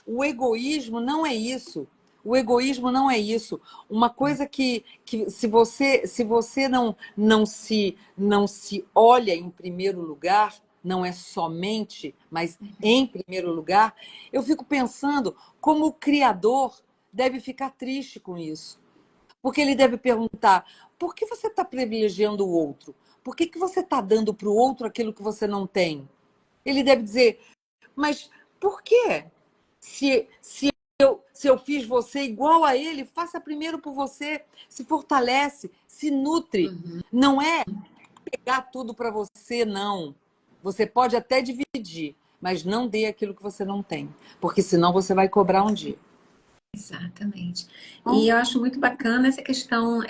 o egoísmo não é isso. O egoísmo não é isso. Uma coisa que se você não se olha em primeiro lugar, não é somente, mas em primeiro lugar, eu fico pensando como o Criador deve ficar triste com isso. Porque ele deve perguntar: por que você está privilegiando o outro? Por que você está dando para o outro aquilo que você não tem? Ele deve dizer: mas por quê? Se eu fiz você igual a ele, faça primeiro por você. Se fortalece, se nutre. Uhum. Não é pegar tudo para você, não. Você pode até dividir, mas não dê aquilo que você não tem. Porque senão você vai cobrar um dia. Exatamente. E Então, eu acho muito bacana essa questão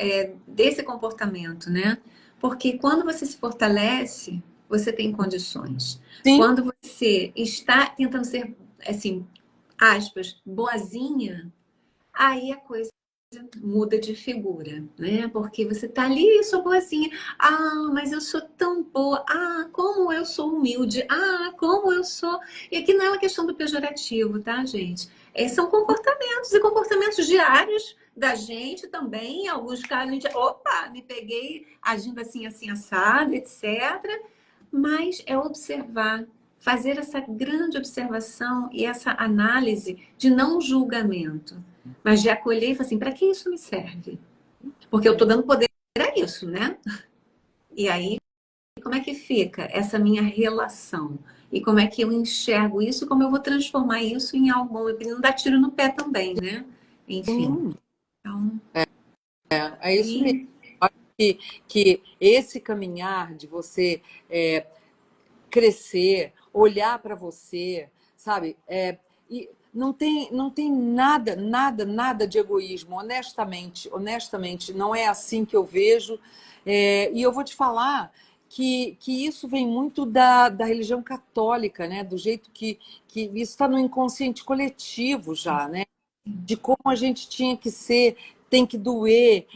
desse comportamento, né? Porque quando você se fortalece, você tem condições. sim, Quando você está tentando ser, assim, aspas, boazinha, aí a coisa muda de figura, né? Porque você tá ali, eu sou boazinha. Ah, mas eu sou tão boa. Ah, como eu sou humilde. Ah, como eu sou. E aqui não é uma questão do pejorativo, tá, gente? São comportamentos e comportamentos diários da gente também. Em alguns casos, a gente, opa, me peguei agindo assim, assim, assado, etc. Mas é observar, fazer essa grande observação e essa análise de não julgamento, mas de acolher e falar assim, para que isso me serve? Porque eu estou dando poder a isso, né? E aí, como é que fica essa minha relação? E como é que eu enxergo isso? Como eu vou transformar isso em algo? E não dar tiro no pé também, né? Enfim. sim. Então, É isso mesmo. e que esse caminhar de você crescer, olhar para você, sabe? E não tem nada de egoísmo, honestamente, não é assim que eu vejo. E eu vou te falar que isso vem muito da religião católica, né? Do jeito que isso está no inconsciente coletivo já, né? De como a gente tinha que ser, tem que doer,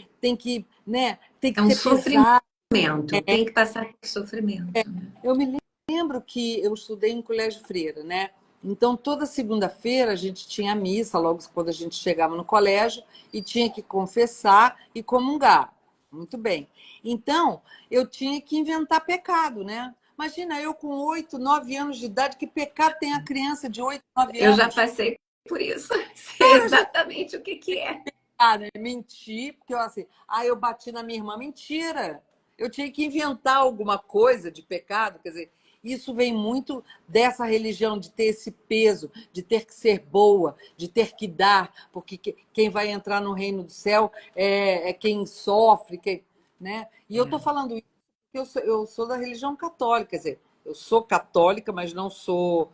né? Tem que É um ser sofrimento, pesado. tem que passar por sofrimento, né? Eu me lembro que eu estudei em colégio freira, né? Então, toda segunda-feira a gente tinha missa, logo quando a gente chegava no colégio, e tinha que confessar e comungar. Muito bem. Então, eu tinha que inventar pecado, né? Imagina, eu com 8, 9 anos de idade, que pecado tem a criança de 8, 9 Eu já anos? passei por isso, sei exatamente o que que é. Ah, né? Mentir, porque eu assim, eu bati na minha irmã. Mentira! Eu tinha que inventar alguma coisa de pecado, quer dizer, isso vem muito dessa religião, de ter esse peso, de ter que ser boa, de ter que dar, porque quem vai entrar no reino do céu é quem sofre, né? E eu estou É. falando isso porque eu sou da religião católica, quer dizer, eu sou católica, mas não sou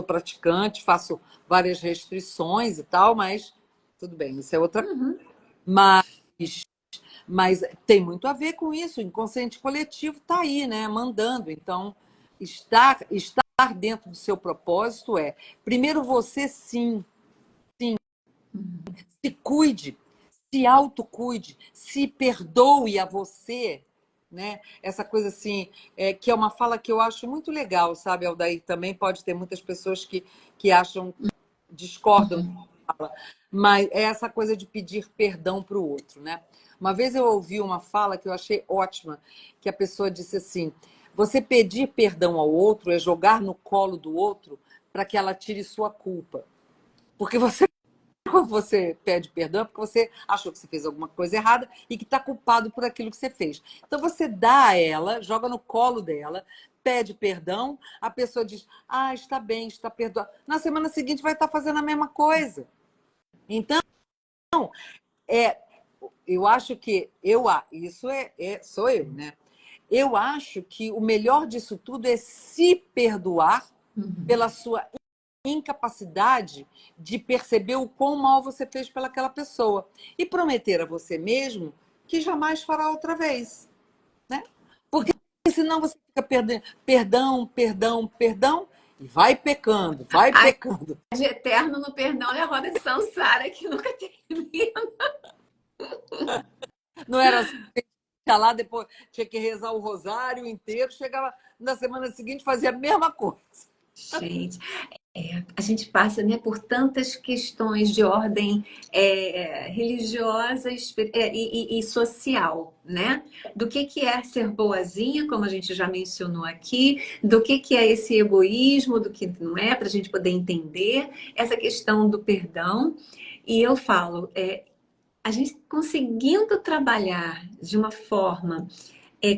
praticante, faço várias restrições e tal, mas tudo bem, isso é outra coisa. Uhum. Mas, mas tem muito a ver com isso. O inconsciente coletivo está aí, né? Mandando. Então, estar dentro do seu propósito primeiro, você sim, se cuide, se autocuide, se perdoe a você. Né? Essa coisa assim, que é uma fala que eu acho muito legal, sabe, Aldair? Também pode ter muitas pessoas que acham, discordam, mas é essa coisa de pedir perdão para o outro, né? Uma vez eu ouvi uma fala que eu achei ótima, que a pessoa disse assim: você pedir perdão ao outro é jogar no colo do outro para que ela tire sua culpa. Porque quando você pede perdão, é porque você achou que você fez alguma coisa errada e que está culpado por aquilo que você fez. Então você dá a ela, joga no colo dela, pede perdão, a pessoa diz: está bem, está perdoado. Na semana seguinte vai estar fazendo a mesma coisa. Então, é, eu acho que isso sou eu, né? Eu acho que o melhor disso tudo é se perdoar pela sua incapacidade de perceber o quão mal você fez pelaquela pessoa e prometer a você mesmo que jamais fará outra vez, né? Porque senão você fica perdendo perdão e vai pecando, vai Ai, pecando. de eterno no perdão é a roda de Sansara que nunca termina. Não era assim, ia lá, depois tinha que rezar o rosário inteiro, chegava na semana seguinte fazia a mesma coisa. Gente, a gente passa, né, por tantas questões de ordem religiosa e social, né? Do que é ser boazinha, como a gente já mencionou aqui, do que é esse egoísmo, do que não é, para a gente poder entender essa questão do perdão. E eu falo, a gente conseguindo trabalhar de uma forma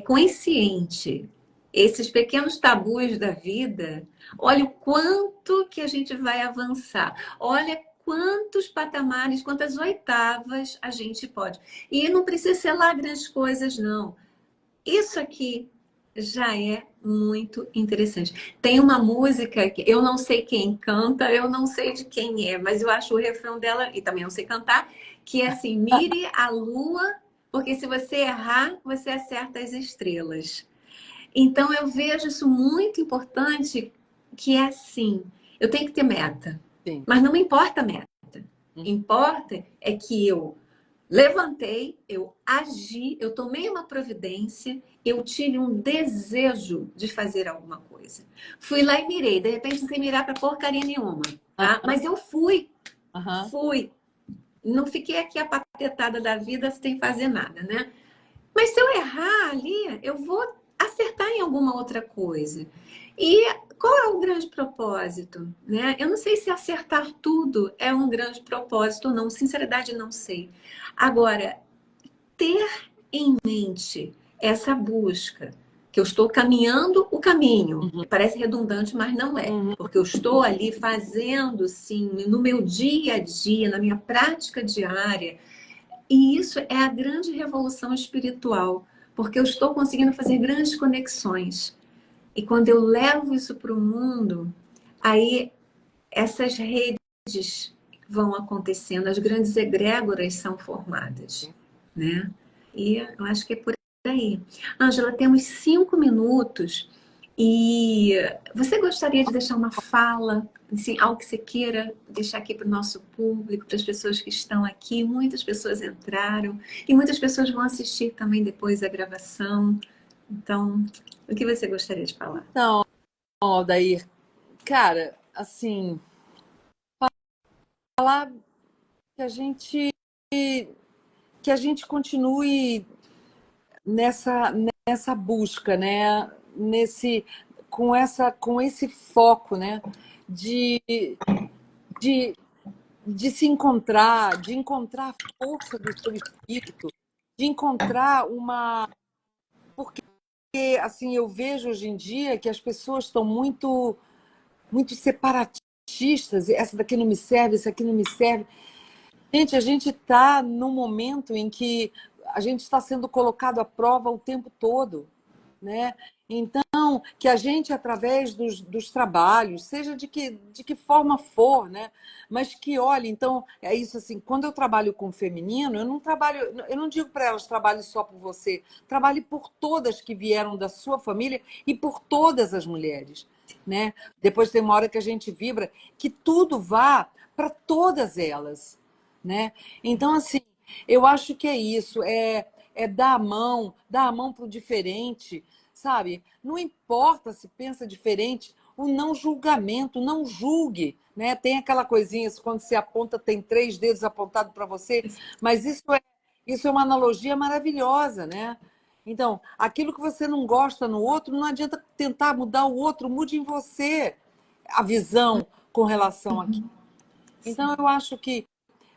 consciente esses pequenos tabus da vida, olha o quanto que a gente vai avançar. Olha quantos patamares, quantas oitavas a gente pode. E não precisa ser lá grandes coisas, não. Isso aqui já é muito interessante. Tem uma música que eu não sei quem canta, eu não sei de quem é, mas eu acho o refrão dela, e também não sei cantar, que é assim: mire a lua, porque se você errar, você acerta as estrelas. Então eu vejo isso muito importante, que é assim, eu tenho que ter meta, Sim. mas não me importa a meta. Importa é que eu levantei, eu agi, eu tomei uma providência, eu tive um desejo de fazer alguma coisa. Fui lá e mirei, de repente sem mirar para porcaria nenhuma, tá? Mas eu fui, Uhum. fui. Não fiquei aqui apatetada da vida sem fazer nada, né? Mas se eu errar ali, eu vou acertar em alguma outra coisa. E qual é o grande propósito, né? Eu não sei se acertar tudo é um grande propósito ou não. Sinceridade, não sei. Agora, ter em mente essa busca, que eu estou caminhando o caminho. Parece redundante, mas não é. Uhum. Porque eu estou ali fazendo, sim, no meu dia a dia, na minha prática diária, E isso é a grande revolução espiritual, porque eu estou conseguindo fazer grandes conexões. E quando eu levo isso para o mundo, aí essas redes vão acontecendo, as grandes egrégoras são formadas, né? E eu acho que é por aí. Ângela, temos 5 minutos e você gostaria de deixar uma fala, assim, algo que você queira deixar aqui para o nosso público, para as pessoas que estão aqui? Muitas pessoas entraram e muitas pessoas vão assistir também depois a gravação. Então, o que você gostaria de falar? Então, Aldair, cara, assim, falar que a gente continue nessa busca, né? Com esse foco, né? De, de, de se encontrar, de encontrar a força do seu espírito, de encontrar uma. Porque, assim, eu vejo hoje em dia que as pessoas estão muito separatistas. Essa daqui não me serve, essa aqui não me serve. Gente, a gente está num momento em que a gente está sendo colocado à prova o tempo todo, né? Então, que a gente, através dos trabalhos, seja de que forma for, né? Mas que, olha, então, é isso assim, quando eu trabalho com o feminino, eu não digo para elas, trabalhe só por você, trabalhe por todas que vieram da sua família e por todas as mulheres, né? Depois tem uma hora que a gente vibra, que tudo vá para todas elas, né? Então, assim, eu acho que é isso, é dar a mão para o diferente, sabe? Não importa se pensa diferente, o não julgamento, não julgue, né? Tem aquela coisinha, quando se aponta, tem 3 dedos apontados para você, mas isso é uma analogia maravilhosa, né? Então, aquilo que você não gosta no outro, não adianta tentar mudar o outro, mude em você a visão com relação àquilo. Então, eu acho que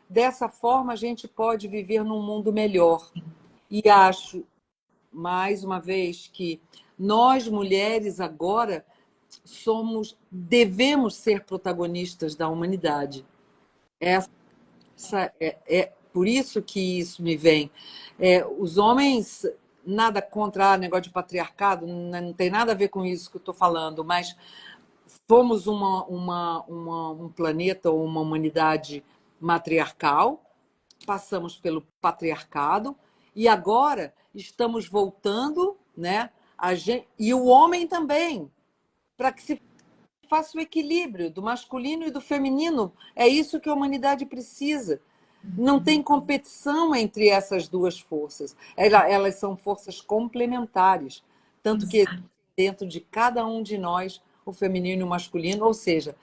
dessa forma a gente pode viver num mundo melhor. E acho, mais uma vez, que nós mulheres agora devemos ser protagonistas da humanidade. Essa é por isso que isso me vem. Os homens, nada contra negócio de patriarcado, não tem nada a ver com isso que eu estou falando, mas fomos um planeta ou uma humanidade matriarcal, passamos pelo patriarcado e agora estamos voltando, né? E o homem também, para que se faça o equilíbrio do masculino e do feminino. É isso que a humanidade precisa. Não tem competição entre essas duas forças. Elas são forças complementares. Tanto que dentro de cada um de nós, o feminino e o masculino, ou seja,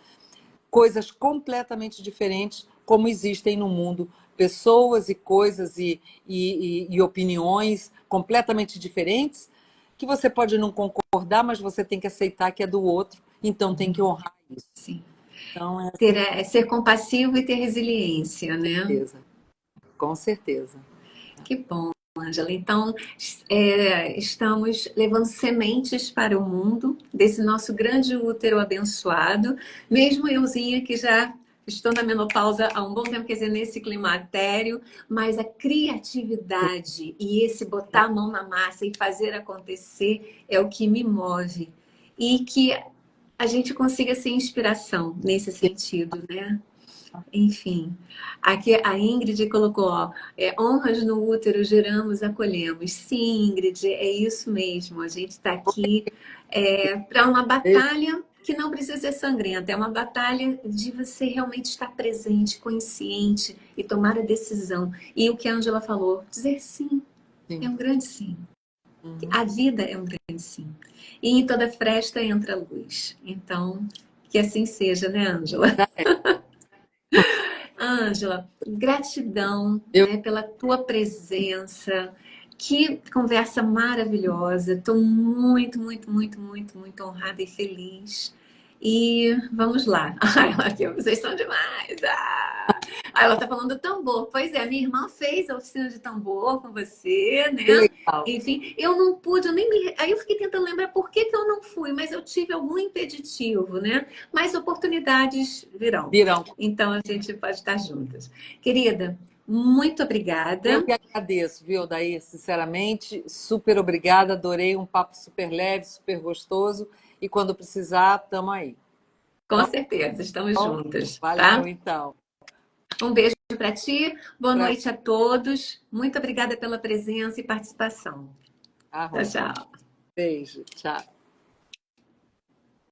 coisas completamente diferentes, como existem no mundo. Pessoas e coisas e opiniões completamente diferentes, que você pode não concordar, mas você tem que aceitar que é do outro, então tem que honrar isso. Sim. Então, Ser compassivo e ter resiliência, com né? certeza. Com certeza. Que bom, Ângela. Então, estamos levando sementes para o mundo desse nosso grande útero abençoado. Mesmo euzinha que já estou na menopausa há um bom tempo, quer dizer, nesse climatério, mas a criatividade e esse botar a mão na massa e fazer acontecer é o que me move. E que a gente consiga ser inspiração nesse sentido, né? Enfim, aqui a Ingrid colocou, ó, honras no útero, geramos, acolhemos. Sim, Ingrid, é isso mesmo. A gente está aqui para uma batalha que não precisa ser sangrenta, é uma batalha de você realmente estar presente, consciente e tomar a decisão. E o que a Ângela falou, dizer sim, é um grande sim. A vida é um grande sim. E em toda fresta entra a luz. Então, que assim seja, né, Ângela? Ângela, gratidão, Eu né, pela tua presença. Que conversa maravilhosa. Estou muito, muito, muito, muito, muito honrada e feliz. E vamos lá. Ai, ela aqui, vocês são demais. Ela está falando do tambor. Pois é, minha irmã fez a oficina de tambor com você, que né? legal. Enfim, eu não pude, eu nem me... Aí eu fiquei tentando lembrar por que eu não fui, mas eu tive algum impeditivo, né? Mas oportunidades virão. Virão. Então a gente pode estar juntas. Querida, Muito obrigada. Eu que agradeço, viu, Daí? Sinceramente, super obrigada. Adorei um papo super leve, super gostoso. E quando precisar, estamos aí. Com certeza, estamos Bom, juntas, valeu, tá? então. Um beijo para ti, boa Pra... noite a todos. Muito obrigada pela presença e participação. Tchau, Arroba. tchau. Beijo. Tchau.